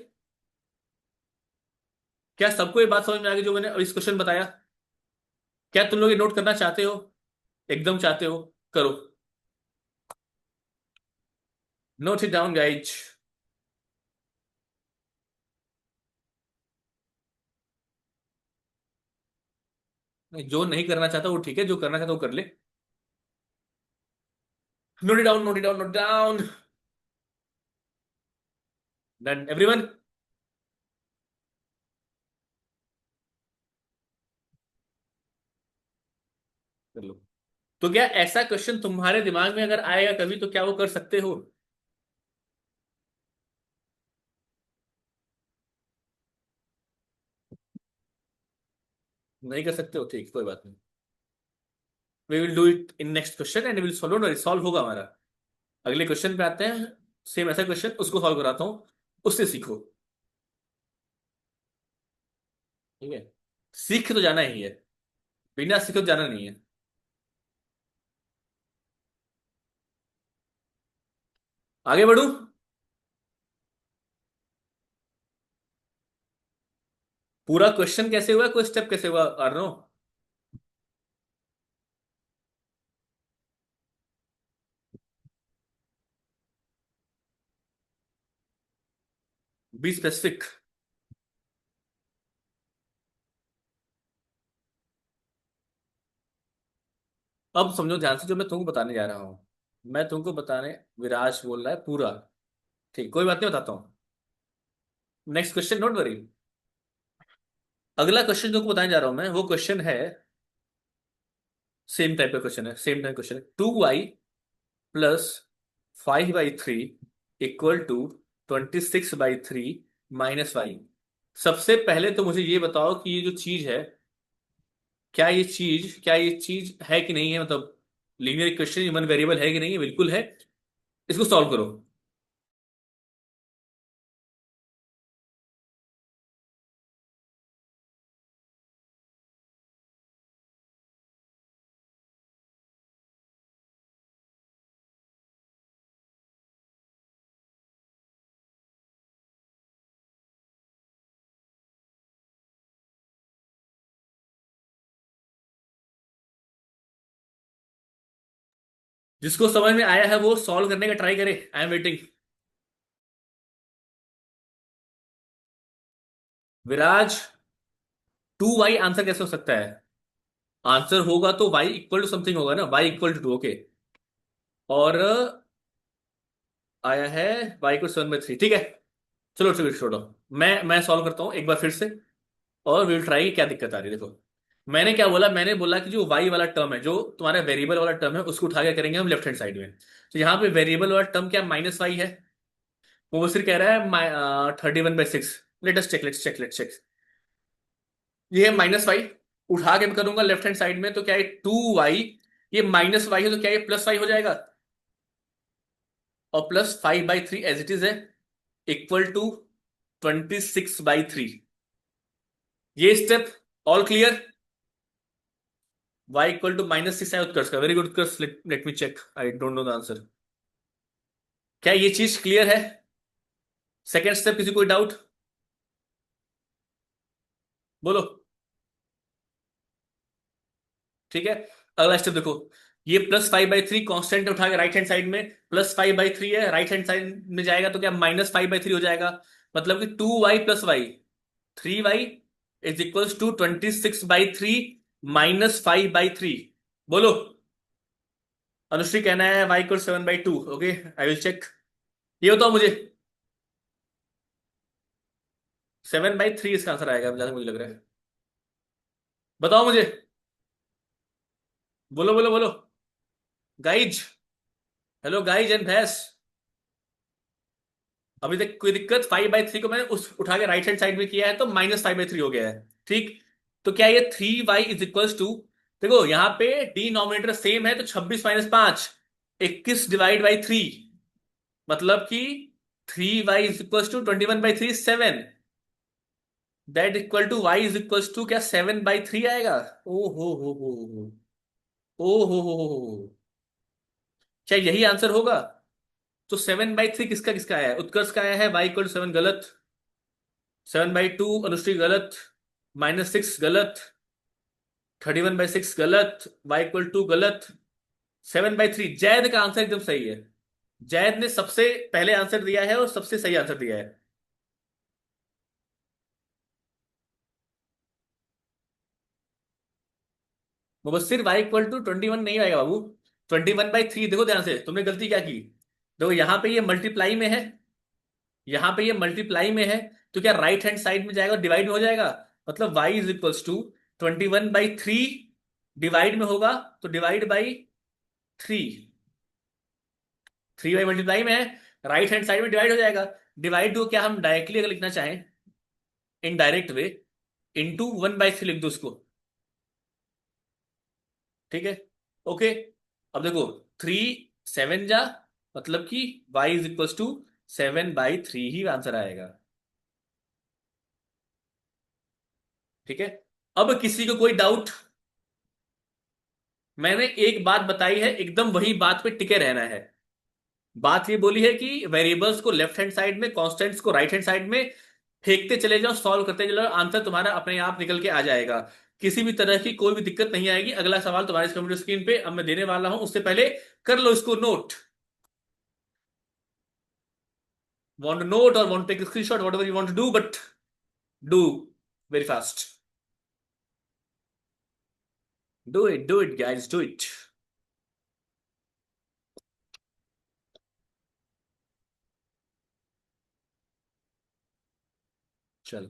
क्या सबको ये बात समझ में आ गई जो मैंने इस क्वेश्चन बताया? क्या तुम लोग ये नोट करना चाहते हो? एकदम चाहते हो? करो। Note it down guys. जो नहीं करना चाहता वो ठीक है, जो करना चाहता वो कर ले। Note it down, note it down, note down. Done everyone. कर लो। तो क्या ऐसा क्वेश्चन तुम्हारे दिमाग में अगर आएगा कभी, तो क्या वो कर सकते हो? नहीं कर सकते हो, ठीक, कोई बात नहीं। We will do it in next question and will solve, solve होगा हमारा। अगले क्वेश्चन पे आते हैं। सेम ऐसा क्वेश्चन, उसको सॉल्व कराता हूँ, उससे सीखो। ठीक है। सीख के तो जाना ही है, बिना सीखे तो जाना नहीं है। आगे बढ़ू? पूरा क्वेश्चन कैसे हुआ, कोई स्टेप कैसे हुआ अर्नो? 20 स्पेसिफिक। अब समझो ध्यान से जो मैं तुमको बताने जा रहा हूँ। मैं तुमको बताने, विराज बोल रहा है पूरा। ठीक, कोई बात नहीं, बताता हूँ। Next question, don't worry. अगला क्वेश्चन तुमको बताने जा रहा हूं मैं, वो क्वेश्चन है, सेम टाइप का क्वेश्चन है, सेम टाइप क्वेश्चन है। 2y+5/3 equal to 26/3 -y। सबसे पहले तो मुझे ये बताओ कि ये जो चीज है, क्या ये चीज है कि नहीं है, मतलब लीनियर इक्वेशन ह्यूमन वेरिएबल है कि नहीं है? बिल्कुल है। इसको सॉल्व करो। जिसको समझ में आया है वो सॉल्व करने का ट्राई करे, आई am waiting. Viraj, 2y answer कैसे हो सकता है? आंसर होगा तो y इक्वल टू समथिंग होगा ना, y इक्वल टू 2, ओके। और आया है y को 7/3, ठीक है। चलो चलो छोड़ो। मैं सॉल्व करता हूँ एक बार फिर से, और विल ट्राई। क्या दिक्कत आ रही है देखो। मैंने क्या बोला, मैंने बोला कि जो y वाला टर्म है, जो तुम्हारा वेरिएबल वाला टर्म है, उसको उठा के करेंगे हम लेफ्ट हैंड साइड में। तो यहाँ पे वेरिएबल वाला टर्म क्या, -y है। वो सिर्फ कह रहा है 31/6। Let's check. ये है -y। उठा के मैं करूंगा लेफ्ट हैंड साइड में, तो क्या है 2y। ये -y है तो क्या ये +y हो जाएगा। और +5/3 एज इट इज है, इक्वल टू 26/3। ये step all clear. y equal to -6 है उत्कर्ष का। Very good Utkarsh, let me check, I don't know the answer. क्या ये चीज क्लियर है? सेकेंड स्टेप, किसी कोई डाउट? बोलो। ठीक है। अगला स्टेप देखो। ये +5/3 कॉन्स्टेंट उठा के राइट हैंड साइड में, +5/3 है, राइट हैंड साइड में जाएगा तो क्या -5/3 हो जाएगा। मतलब कि 2y+y, 3y is equals to 26/3 -5/3। बोलो। अनुश्री कहना है y equal 7/2, okay. I will check. ये बताओ मुझे, 7/3 इसका आंसर आएगा जहां तक मुझे लग रहा है। बताओ मुझे। बोलो बोलो बोलो। गाइज, हेलो गाइज एंड भैंस। अभी तक कोई दिक्कत? 5/3 को मैंने उस उठा के राइट हैंड साइड में किया है तो -5/3 हो गया है, ठीक। तो क्या ये 3y इज इक्वल्स टू, देखो यहाँ पे डिनोमिनेटर सेम है, तो 26 - 5, 21/3। मतलब कि 3y is equals to 21/3, 7। That equal to y is equals to क्या 7/3 आएगा। ओ हो हो। क्या यही आंसर होगा? तो 7/3 किसका किसका आया है? उत्कर्ष का आया है y इक्वल टू 7, गलत। 7/2 अनुश्री, गलत। -6, गलत। 31/6, गलत। y इक्वल टू, गलत। 7/3 जैद का आंसर एकदम सही है। जैद ने सबसे पहले आंसर दिया है और सबसे सही आंसर दिया है। मुबस्सिर, y इक्वल टू 21 नहीं आएगा बाबू। 21/3, देखो ध्यान से, तुमने गलती क्या की। देखो यहाँ पे ये मल्टीप्लाई में है, यहाँ पे ये मल्टीप्लाई में है, तो क्या राइट हैंड साइड में जाएगा, डिवाइड में हो जाएगा। मतलब y is equals to 21/3 divide में होगा, तो डिवाइड बाई 3। 3y मल्टीप्लाई में है, राइट हैंड साइड में डिवाइड हो जाएगा। डिवाइड को क्या हम डायरेक्टली अगर लिखना चाहें, इनडायरेक्ट वे, इंटू 1/3 लिख दो उसको। ठीक है, ओके। अब देखो, 3 7 जा, मतलब कि y इज इक्वल टू 7/3 ही आंसर आएगा। ठीक है। अब किसी को कोई डाउट? मैंने एक बात बताई है, एकदम वही बात पे टिके रहना है। बात ये बोली है कि वेरिएबल्स को लेफ्ट हैंड साइड में, कांस्टेंट्स को राइट हैंड साइड में फेंकते चले जाओ, सॉल्व करते चले जाओ, आंसर तुम्हारा अपने आप निकल के आ जाएगा। किसी भी तरह की कोई भी दिक्कत नहीं आएगी। अगला सवाल तुम्हारे कंप्यूटर स्क्रीन पे अब मैं देने वाला हूं, उससे पहले कर लो इसको note. Want to note or want to take a screenshot, whatever you want to do, but do very fast. Do it, guys, do it. चलो,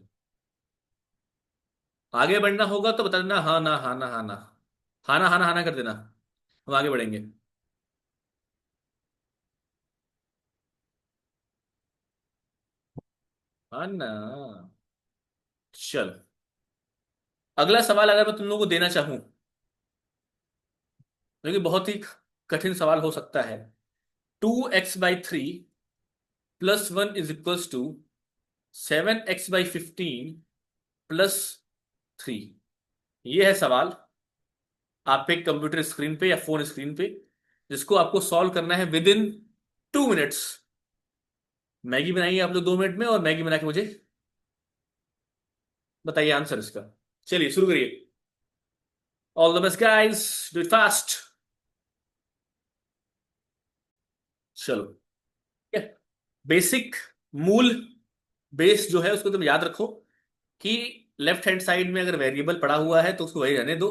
आगे बढ़ना होगा तो बता देना, हाँ ना हाँ ना हाँ ना, हाँ ना हाँ ना हाँ ना कर देना। हम आगे बढ़ेंगे। हाँ ना। चलो, अगला सवाल अगर मैं तुम लोगों को देना चाहूं, जो कि बहुत ही कठिन सवाल हो सकता है। 2x/3 +1 is equals to 7x/15 +3। ये है सवाल आपके कंप्यूटर स्क्रीन पे या फोन स्क्रीन पे, जिसको आपको सॉल्व करना है विद इन 2 मिनट्स। मैगी बनाइए आप लोग 2 मिनट में, और मैगी बना के मुझे बताइए आंसर इसका। चलिए शुरू करिए। All the best guys, do it fast. चलो, बेसिक, मूल, बेस जो है उसको तुम याद रखो कि लेफ्ट हैंड साइड में अगर वेरिएबल पड़ा हुआ है तो उसको वही रहने दो।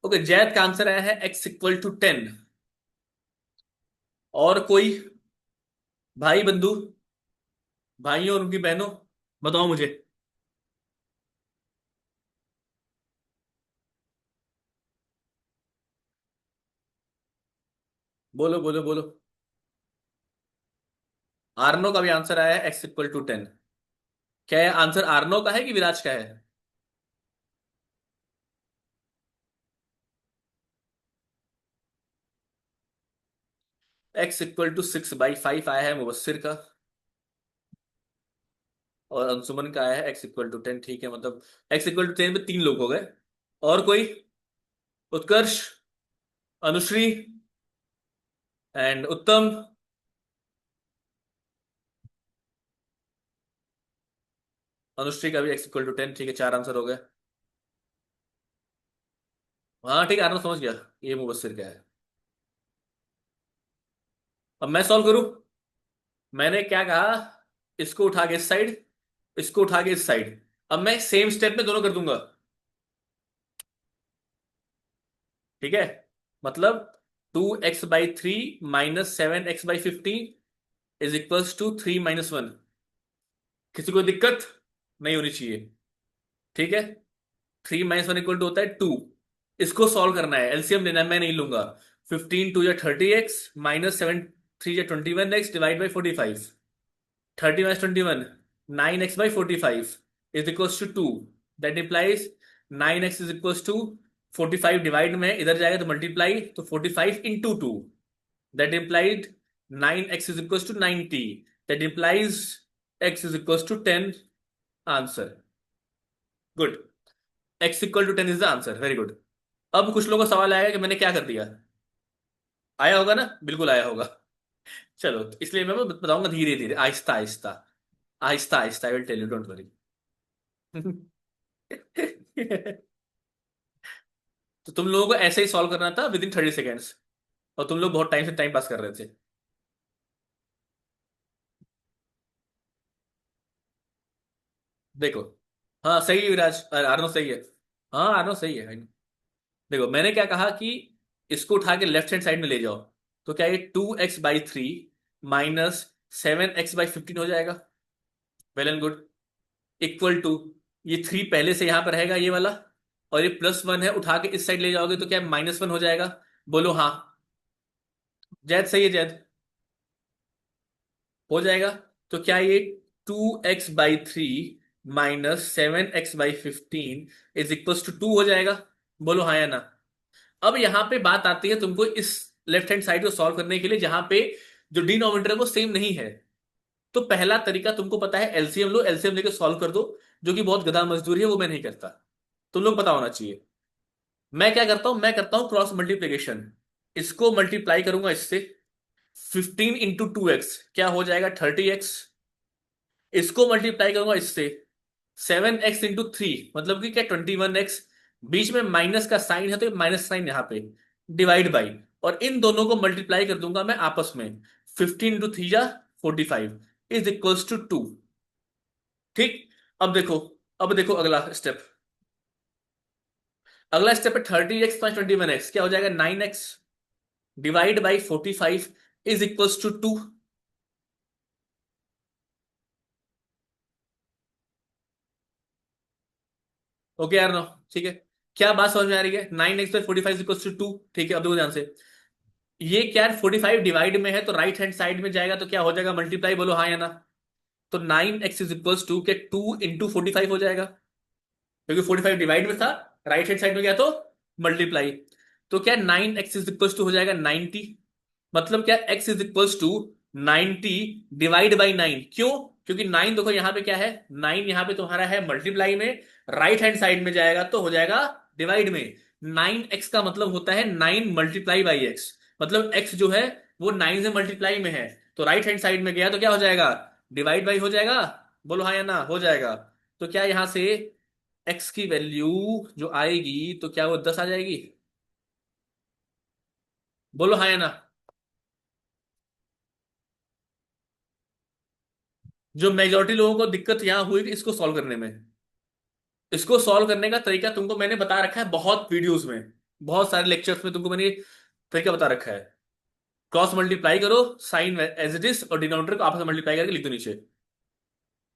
ओके, जैद का आंसर आया है x = 10। और कोई भाई बंधु, भाइयों और उनकी बहनों, बताओ मुझे। बोलो बोलो बोलो। आर्नो का भी आंसर आया है x = 10। क्या है आंसर, आर्नो का है कि विराज का है? x = 6/5 आया है मुबस्सिर का। और अंशुमन का आया है x = 10। ठीक है, मतलब x = 10 में 3 लोग हो गए। और कोई? उत्कर्ष, अनुश्री एंड उत्तम। अनुश्री का भी x = 10। ठीक है, 4 आंसर हो गए। हाँ ठीक है, आर्नो समझ गया ये मुबस्सिर का है। अब मैं सॉल्व करूं। मैंने क्या कहा, इसको उठा के इस साइड, इसको उठा के इस साइड। अब मैं सेम स्टेप में दोनों कर दूंगा। ठीक है, मतलब 2x/3 -7x/15 is equals to 3 - 1। किसी को दिक्कत नहीं होनी चाहिए। ठीक है, 3 - 1 = होता है 2। इसको सॉल्व करना है, एलसीएम लेना है, मैं नहीं लूंगा। 15 × 2 = 30x, -7 × 3 = 21x/45। 30 - 21, 9x/45 is equals to 2। That implies 9x is equals to 45, divide में इधर जाएगा तो मल्टीप्लाई, तो 45 × 2। That implied 9x is equals to 90। That implies x is equals to 10। Answer good. x = 10 is the answer, very good. अब कुछ लोगों को सवाल आएगा कि मैंने क्या कर दिया। आया होगा ना, बिल्कुल आया होगा। चलो, तो इसलिए मैं बताऊंगा धीरे धीरे, आहिस्ता आहिस्ता, आहिस्ता आहिस्ता। I will tell you, don't worry. तो तुम लोगों को ऐसे ही सॉल्व करना था विद इन 30 सेकेंड्स, और तुम लोग बहुत टाइम से टाइम पास कर रहे थे। देखो, हाँ सही है विराज, आर्नो सही है। हाँ आर्नो सही है। देखो, मैंने क्या कहा कि इसको उठा के लेफ्ट हैंड साइड में ले जाओ, तो क्या ये 2x/3 -7x/15 हो जाएगा। Well and good. Equal to, ये 3 पहले से यहां पर रहेगा ये वाला, और ये +1 है, उठा के इस साइड ले जाओगे तो क्या -1 हो जाएगा। बोलो हाँ। जैद सही है, जैद हो जाएगा। तो क्या ये 2x/3 -7x/15 is equal to 2 हो जाएगा। बोलो हाँ या ना। अब यहां पे बात आती है तुमको इस लेफ्ट हैंड साइड को सॉल्व करने के लिए, जहां पे जो डिनोमिनेटर है वो सेम नहीं है। तो पहला तरीका तुमको पता है, एलसीएम लो, एलसीएम लेके सॉल्व कर दो, जो कि बहुत गधा मजदूरी है, वो मैं नहीं करता। तुम लोग पता होना चाहिए। मैं क्या करता हूं, मैं करता हूं क्रॉस मल्टीप्लीकेशन। इसको मल्टीप्लाई करूंगा इससे, 15 × 2x क्या हो जाएगा? 30x। इसको मल्टीप्लाई करूंगा इससे, 7x × 3 मतलब कि क्या? 21x। बीच में माइनस का साइन है तो माइनस साइन यहां पे, डिवाइड बाई, और इन दोनों को मल्टीप्लाई कर दूंगा मैं आपस में। 15 × 3 जा 45 इज इक्वल्स टू 2। ठीक। अब देखो, अब देखो अगला स्टेप। अगला स्टेप है 30x + 21x क्या हो जाएगा? 9x divide by 45 is equals to 2। Okay यार नो? ठीक है। क्या बात समझ में आ रही है? 9x/45 = 2। ठीक है, अब देखो ध्यान से। ये क्या, 45 डिवाइड में है तो राइट हैंड साइड में जाएगा तो क्या हो जाएगा? मल्टीप्लाई, बोलो हाँ या ना? तो 9x = 2 के 2 × 45 हो जाएगा, क्योंकि 45 डिवाइड में था, राइट हैंड साइड में गया तो मल्टीप्लाई। तो क्या 9x = हो जाएगा 90। मतलब क्या, x = 90 डिवाइड बाई 9। क्यों? क्योंकि 9 देखो यहां पे क्या है, 9 यहां पे तुम्हारा है मल्टीप्लाई में, राइट हैंड साइड में जाएगा तो हो जाएगा डिवाइड में। 9x का मतलब होता है 9 × x, मतलब x जो है वो 9 से मल्टीप्लाई में है, तो राइट हैंड साइड में गया तो क्या हो जाएगा? डिवाइड बाई हो जाएगा। बोलो हाँ या ना? हो जाएगा। तो क्या यहां से x की वैल्यू जो आएगी तो क्या वो 10 आ जाएगी? बोलो हाँ या ना? जो मेजोरिटी लोगों को दिक्कत यहां हुई कि इसको सॉल्व करने में, इसको सॉल्व करने का तरीका तुमको मैंने बता रखा है बहुत वीडियोस में, बहुत सारे लेक्चर्स में तुमको मैंने तरीका बता रखा है। क्रॉस मल्टीप्लाई करो, साइन एज इट इज, और डिनोमिनेटर को आपस में मल्टीप्लाई करके लिख दो नीचे।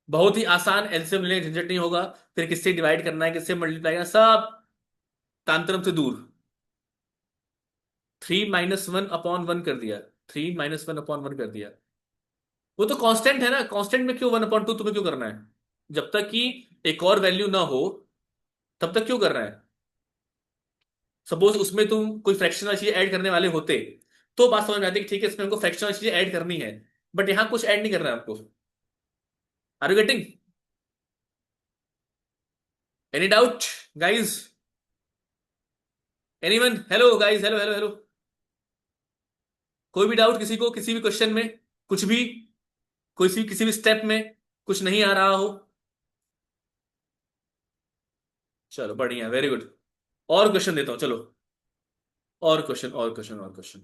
बहुत ही आसान, एलसीएम लेने का झंझट नहीं होगा। फिर किससे डिवाइड करना है, किससे मल्टीप्लाई करना है, सब तांत्रिक से दूर। 3 - 1/1 कर दिया, 3 - 1/1 कर दिया। वो तो कांस्टेंट है ना, कांस्टेंट में क्यों 1/2 तुम्हें क्यों करना है? जब तक कि एक और वैल्यू ना हो तब तक क्यों कर रहा है? सपोज उसमें तुम कोई फ्रैक्शनल चीज ऐड करने वाले होते तो बात समझ में आती कि ठीक है इसमें हमको फ्रैक्शनल चीज ऐड करनी है, बट यहां कुछ ऐड नहीं करना है आपको। Are you getting? Any doubt guys? Anyone? Hello guys, hello hello hello. कोई भी डाउट किसी को, किसी भी क्वेश्चन में, कुछ भी, किसी भी स्टेप में कुछ नहीं आ रहा हो? चलो बढ़िया, वेरी गुड। और क्वेश्चन देता हूं चलो। और क्वेश्चन, और क्वेश्चन, और क्वेश्चन।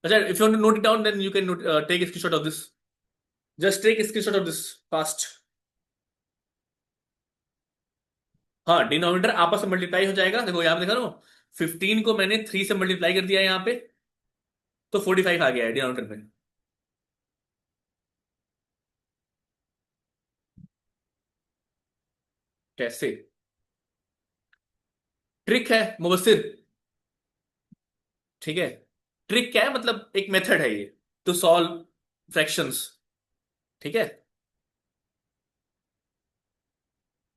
अच्छा, if you want to note it down then you can take screenshot of this. Just take screenshot of this fast. हाँ, डिनोमिनेटर आपस में मल्टीप्लाई हो जाएगा, देखो यहां पे देखा ना, 15 को मैंने 3 से मल्टीप्लाई कर दिया यहाँ पे, तो 45 आ गया है डिनोमिनेटर में। कैसे? ट्रिक है मुबस्सिर। ठीक है। ट्रिक क्या है, मतलब एक मेथड है ये टू सॉल्व फ्रैक्शंस। ठीक है।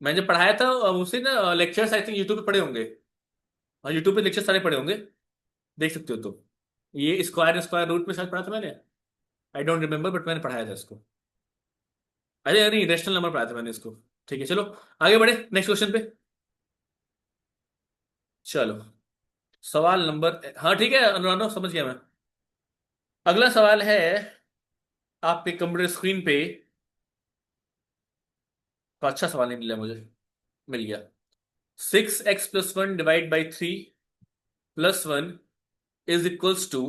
मैंने जब पढ़ाया था उसे ना लेक्चर्स आई थिंक यूट्यूब पे पढ़े होंगे। हाँ, यूट्यूब पे लेक्चर सारे पढ़े होंगे, देख सकते हो तुम। ये स्क्वायर स्क्वायर रूट में शायद पढ़ा था मैंने, आई डोंट रिमेम्बर, बट मैंने पढ़ाया था इसको। अरे नहीं, रेशनल नंबर पढ़ाया था मैंने इसको। ठीक है चलो, आगे बढ़े नेक्स्ट क्वेश्चन पे। चलो, सवाल नंबर, हाँ ठीक है अनुराग, समझ गया मैं। अगला सवाल है आपके कंप्यूटर स्क्रीन पे। तो अच्छा सवाल नहीं मिला मुझे, मिल गया। 6x + 1 divide by 3 + 1 is equals to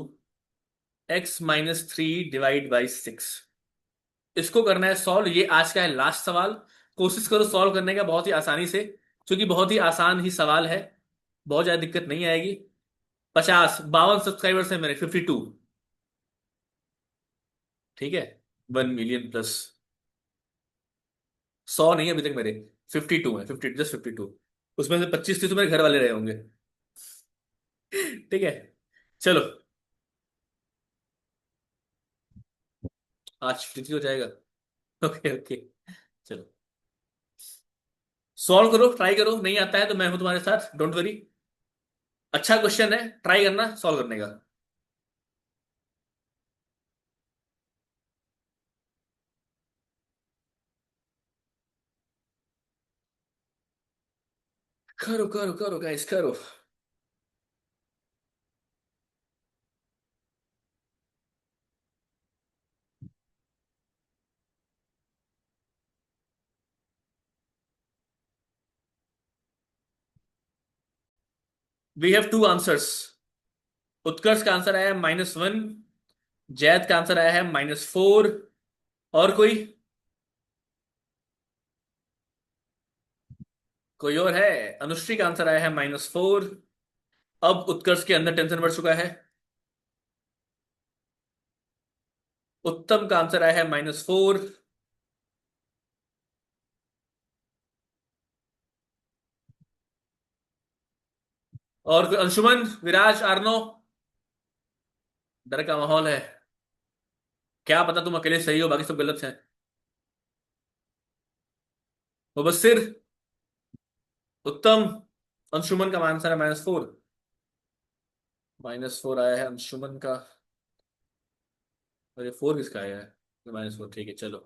x - 3 divide by 6। इसको करना है सॉल्व, ये आज का है लास्ट सवाल। कोशिश करो सॉल्व करने का बहुत ही आसानी से, क्योंकि बहुत ही आसान ही सवाल है, बहुत ज्यादा दिक्कत नहीं आएगी। 52 सब्सक्राइबर्स हैं मेरे, 52। ठीक है, 1 मिलियन प्लस। 100 नहीं है अभी तक मेरे, 52 है, 50, जस्ट 52। उसमें से 25 30 तो मेरे घर वाले रहे होंगे। ठीक है चलो, आज 53 हो जाएगा। ओके ओके, चलो सॉल्व करो, ट्राई करो, नहीं आता है तो मैं हूं तुम्हारे साथ, डोंट वरी। अच्छा क्वेश्चन है, ट्राई करना सॉल्व करने का। करो करो करो गाइस, करो। We have two answers. Utkarsh का आंसर आया है -1, जैद का आंसर आया है -4। और कोई? कोई और है? अनुश्री का आंसर आया है -4। अब उत्कर्ष के अंदर टेंशन बढ़ चुका है। उत्तम का आंसर आया है -4। और कोई? अंशुमन, विराज, आर्नो? डर का माहौल है। क्या पता तुम अकेले सही हो बाकी सब गलत है। मुबस्सिर, उत्तम, अंशुमन का आंसर है -4। -4 आया है अंशुमन का। अरे 4 किसका आया है? -4, ठीक है चलो।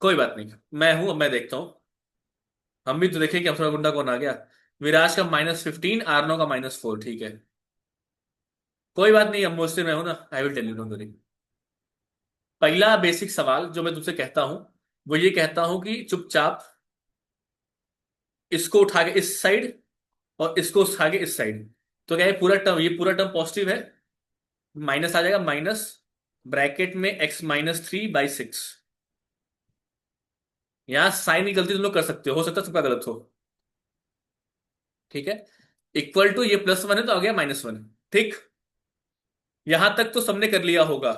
कोई बात नहीं, मैं हूं, अब मैं देखता हूँ। हम भी तो देखें कि अफसर गुंडा कौन आ गया। विराज का -15, आर्नो का -4, ठीक है। कोई बात नहीं, अब मुझसे मैं हूं ना, I will tell you, don't worry. पहला बेसिक सवाल जो मैं तुमसे कहता हूं, वो ये कहता हूं कि चुपचाप इसको उठा के इस साइड और इसको उठा के इस साइड, तो क्या ये पूरा टर्म पॉजिटिव है। माइनस आ जाएगा, माइनस ब्रैकेट में x-3/6। यहां साइन की गलती तुम लोग कर सकते हो सकता है सबका गलत हो। ठीक है। इक्वल टू, ये +1 है तो आ गया -1। ठीक। यहां तक तो सबने कर लिया होगा।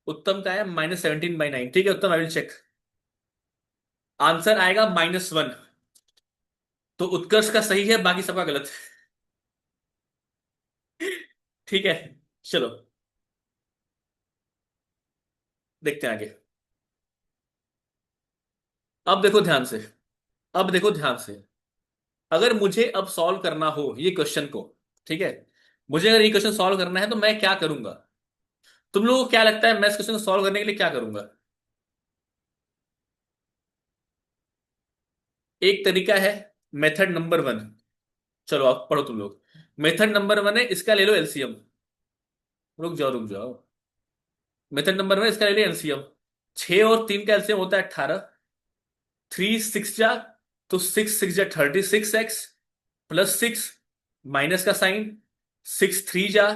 उत्तम का है -17/9। ठीक है उत्तम, आई विल चेक। आंसर आएगा -1। तो उत्कर्ष का सही है, बाकी सबका गलत है। ठीक है। चलो, देखते हैं आगे। अब देखो ध्यान से। अब देखो ध्यान से। अगर मुझे अब सॉल्व करना हो ये क्वेश्चन को, ठीक है, मुझे अगर ये क्वेश्चन सॉल्व करना है तो मैं क्या करूंगा? तुम लोगों को क्या लगता है मैं इस क्वेश्चन को सॉल्व करने के लिए क्या करूंगा? एक तरीका है, मेथड नंबर 1। चलो आप पढ़ो तुम लोग। मेथड नंबर 1 है, इसका ले लो एलसीएम। रुक जाओ रुक जाओ। मेथड नंबर 1 इसका ले लो एलसीएम। 6 और 3 का एलसीएम होता है 18। 3 6 जा, तो 6 6 जा 36x, +6, माइनस का साइन। 6 3 जा,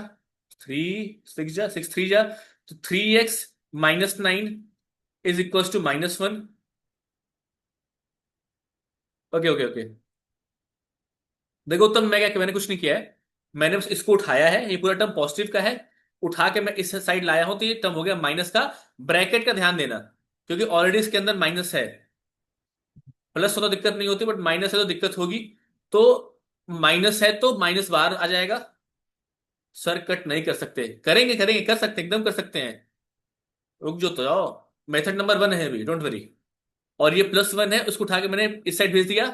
3 6 जा तो 3x-9 is equal to -1। Okay okay okay. देखो तब मैं क्या, मैंने कुछ नहीं किया है। मैंने बस इसको उठाया है, ये पूरा टर्म पॉजिटिव का है। उठा के मैं इस साइड लाया हूं तो ये टर्म हो गया माइनस का। ब्रैकेट का ध्यान देना, क्योंकि ऑलरेडी इसके अंदर माइनस है। प्लस हो तो दिक्कत नहीं होती, बट माइनस है तो दिक्कत होगी। तो माइनस है तो माइनस बाहर आ जाएगा। सर कट नहीं कर सकते, करेंगे करेंगे, कर सकते हैं, एकदम कर सकते हैं। रुक जो तो जाओ। मेथड नंबर 1 है अभी, डोंट वरी। और ये +1 है, उसको उठा के मैंने इस साइड भेज दिया,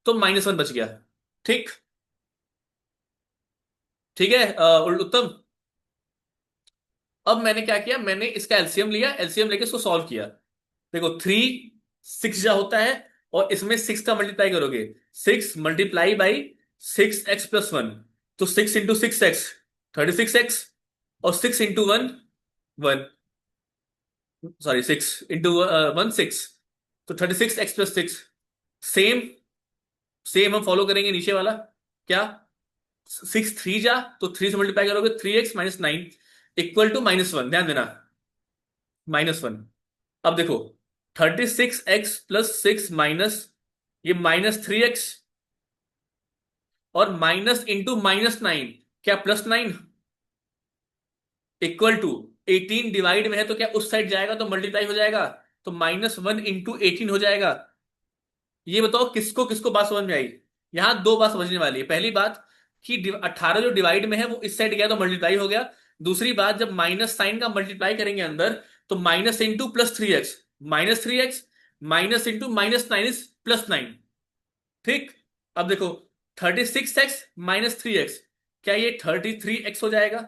तो -1 बच गया। ठीक। ठीक है उत्तम। अब मैंने क्या किया, मैंने इसका एलसीएम लिया, एलसीएम लेके इसको सॉल्व किया। देखो 3 6 जा होता है, और इसमें 6 का मल्टीप्लाई करोगे। 6 × 6 + 1, तो 6 × 6x 36x, और 6 × 1 1, सॉरी 6 × 1 6, तो 36x + 6। सेम सेम हम फॉलो करेंगे नीचे वाला। क्या? 6 3 जा, तो 3 से मल्टीप्लाई करोगे, 3x-9 इक्वल टू -1, ध्यान देना, -1। अब देखो 36x + 6 माइनस, ये -3x, और माइनस इंटू -9, क्या +9 इक्वल टू 18 डिवाइड में है, तो क्या उस साइड जाएगा तो मल्टीप्लाई हो जाएगा, तो -1 × 18 हो जाएगा। ये बताओ किसको किसको बात समझ में आई? यहां दो बात समझने वाली है। पहली बात कि 18 जो डिवाइड में है वो इस साइड गया तो मल्टीप्लाई हो गया। दूसरी बात, जब माइनस साइन का मल्टीप्लाई करेंगे अंदर, तो minus into +3x, -3x, minus into -9 is +9। ठीक। अब देखो 36x - 3x, क्या ये 33x हो जाएगा?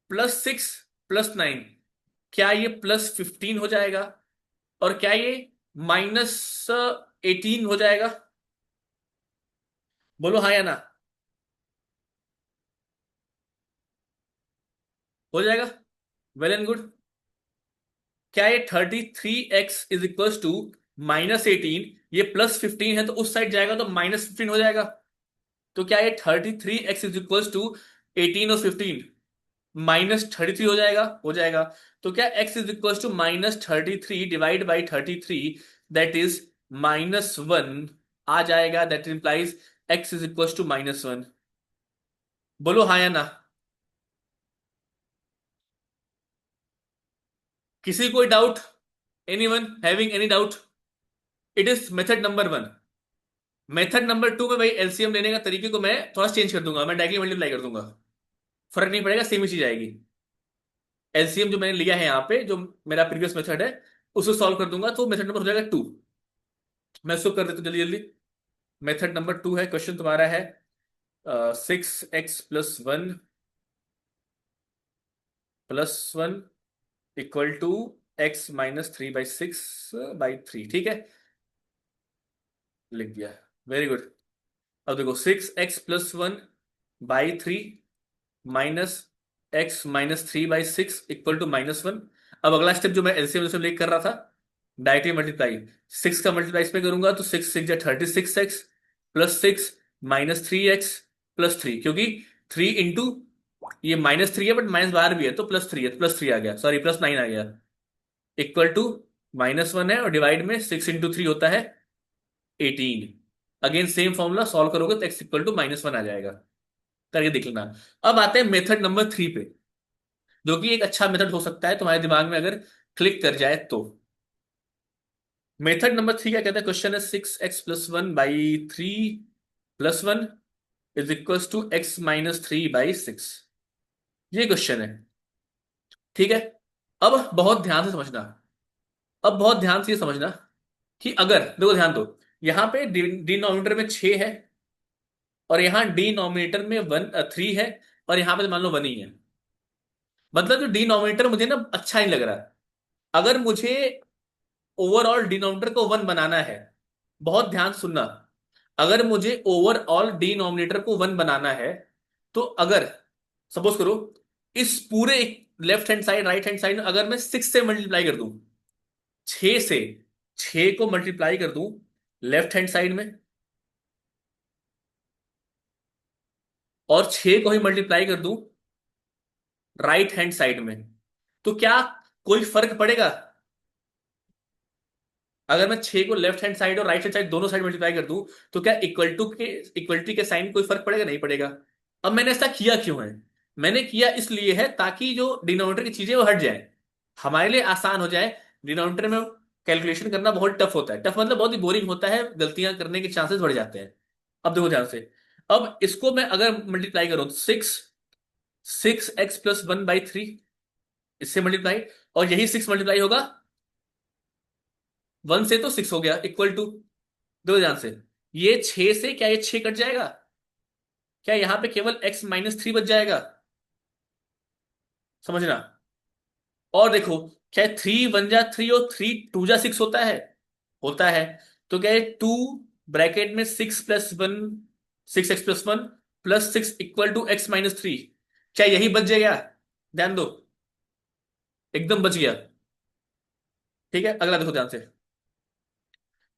+6 +9, क्या ये +15 हो जाएगा? और क्या ये -18 हो जाएगा? बोलो हाँ या ना। हो जाएगा। Well and good. क्या ये 33x = -18, ये +15 है तो उस साइड जाएगा तो -15 हो जाएगा। तो क्या ये 33x इज इक्वल टू 18 और 15 -33 हो जाएगा? हो जाएगा। तो क्या x is equal to -33 divide by 33, that is -1 आ जाएगा। That implies x is equal to -1। बोलो हाँ या ना। किसी कोई doubt? Anyone having any doubt? It is method number 1। Method number 2 में भाई एलसीएम लेने का तरीके को मैं थोड़ा चेंज कर दूंगा, मैं डायरेक्टली मल्टीप्लाई कर दूंगा। फर्क नहीं पड़ेगा, सेम ही चीज आएगी। एलसीएम जो मैंने लिया है यहाँ पे, जो मेरा प्रीवियस मेथड है, उसको सॉल्व कर दूंगा तो मेथड नंबर हो जाएगा 2। मैं उसको कर देता हूँ जल्दी जल्दी। मेथड नंबर 2 है, क्वेश्चन तुम्हारा है 6x+1 इक्वल टू x-3/6/3। ठीक है, लिख दिया। Very good. अब देखो 6x+1/3 minus x-3/6 equal to -1। अब अगला स्टेप जो मैं एलसीएम से लेकर कर रहा था, डायरेक्टली मल्टीप्लाई। 6 का मल्टीप्लाई इस पे करूंगा तो 6 6 36x +6 -3x+3, क्योंकि 3 इंटू ये -3 है बट माइनस बाहर भी है तो +3 है, तो +3 आ गया, सॉरी +9 आ गया, इक्वल टू -1 है और डिवाइड में 6 × 3 होता है 18। अगेन सेम फॉर्मूला, सॉल्व करोगे तो x इक्वल टू -1 आ जाएगा। करके देख लेना। अब आते हैं मेथड नंबर 3 पे, जो कि एक अच्छा मेथड हो सकता है तुम्हारे दिमाग में अगर क्लिक कर जाए तो। मेथड नंबर 3 क्या कहता है? क्वेश्चन है 6x+1/3+1 is equal to x-3/6। ये क्वेश्चन है, ठीक है। अब बहुत ध्यान से समझना। अब बहुत ध्यान से ये समझना कि अगर देखो, ध्यान दो, यहां पे डिनोमिनेटर में 6 है और यहां डिनोमिनेटर में 3 है और यहां पे तो मान लो 1 ही है। मतलब जो डिनोमिनेटर मुझे ना अच्छा नहीं लग रहा। अगर मुझे ओवरऑल डिनोमिनेटर को 1 बनाना है, बहुत ध्यान से सुनना, अगर मुझे ओवरऑल डिनोमिनेटर को 1 बनाना है, तो अगर सपोज करो इस पूरे left hand side right hand side अगर मैं 6 से मल्टीप्लाई कर दूं, 6 से 6 को मल्टीप्लाई कर दूं लेफ्ट हैंड साइड में, और 6 को ही मल्टीप्लाई कर दूं राइट हैंड साइड में, तो क्या कोई फर्क पड़ेगा? अगर मैं 6 को लेफ्ट हैंड साइड और राइट हैंड साइड दोनों साइड मल्टीप्लाई कर दूं, तो क्या इक्वलिटी के साइन कोई फर्क पड़ेगा? नहीं पड़ेगा। अब मैंने ऐसा किया क्यों है? मैंने किया इसलिए है ताकि जो डिनोमिनेटर की चीजें वो हट जाए, हमारे लिए आसान हो जाए। डिनोमिनेटर में कैलकुलेशन करना बहुत टफ होता है, टफ मतलब बहुत ही बोरिंग होता है, गलतियां करने के चांसेस बढ़ जाते हैं। अब देखो ध्यान से, अब इसको मैं अगर मल्टीप्लाई करूं तो 6x+1/3, इससे मल्टीप्लाई, और यही 6 मल्टीप्लाई होगा 1 से, तो 6 हो गया इक्वल टू, दो ध्यान से, ये 6 से क्या ये 6 कट जाएगा? क्या यहां पे केवल x-3 बच जाएगा? समझना। और देखो, क्या 3 1 जा 3 और 3 2 जा 6 होता है? होता है। तो क्या ये 2 ब्रैकेट में 6+1, 6x+1 +6 इक्वल टू x-3, क्या यही बच जाएगा? ध्यान दो, एकदम बच गया। ठीक है, अगला देखो ध्यान से।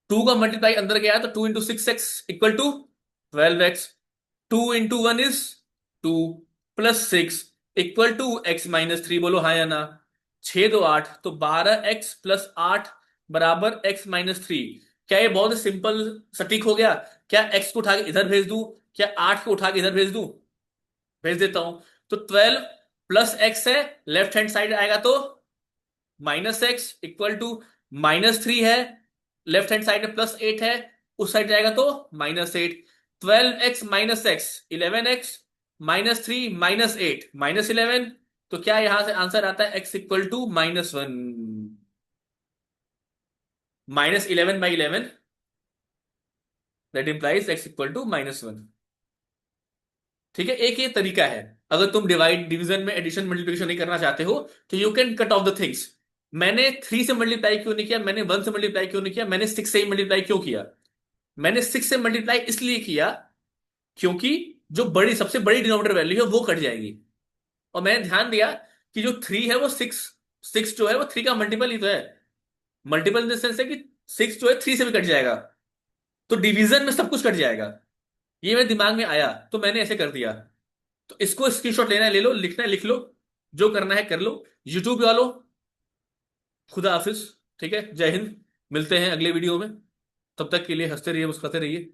2 का मल्टीप्लाई अंदर गया तो 2 × 6x equal to 12x। 2 × 1 is 2 +6 equal to x-3। बोलो हाँ या ना। 6 2 8, तो 12x+8 बराबर x-3। क्या ये बहुत सिंपल सटीक हो गया? क्या x को उठा के इधर भेज दूं? क्या 8 को उठा के इधर भेज दूं? भेज देता हूं। तो 12 प्लस एक्स है, लेफ्ट हैंड साइड आएगा तो -x इक्वल टू -3 है, लेफ्ट हैंड साइड में +8 है, उस साइड जाएगा तो -8। 12x -x 11x -3 -8 -11। तो क्या यहां से आंसर आता है x equal to -1, -11/11, that implies x equal to -1। ठीक है, एक ये तरीका है। अगर तुम डिवाइड डिवीजन में एडिशन मल्टीप्लिकेशन नहीं करना चाहते हो तो you can cut off the things. मैंने 3 से मल्टीप्लाई क्यों नहीं किया, मैंने 1 से मल्टीप्लाई क्यों नहीं किया, मैंने 6 से ही मल्टीप्लाई क्यों किया? मैंने 6 से मल्टीप्लाई इसलिए किया क्योंकि जो बड़ी सबसे बड़ी डिनोमिनेटर वैल्यू है वो कट जाएगी। और मैंने ध्यान दिया कि जो 3 है वो 6, 6 जो है वो 3 का मल्टीपल ही तो है। मल्टीपल इन द सेंस है कि 6 जो है 3 से भी कट जाएगा, तो डिवीजन में सब कुछ कट जाएगा। ये मेरे दिमाग में आया तो मैंने ऐसे कर दिया। तो इसको स्क्रीनशॉट लेना है ले लो, लिखना है लिख लो, जो करना है कर लो। यूट्यूब वालों, खुदा हाफिज। ठीक है, जय हिंद। मिलते हैं अगले वीडियो में। तब तक के लिए हंसते रहिए, मुस्कुराते रहिए।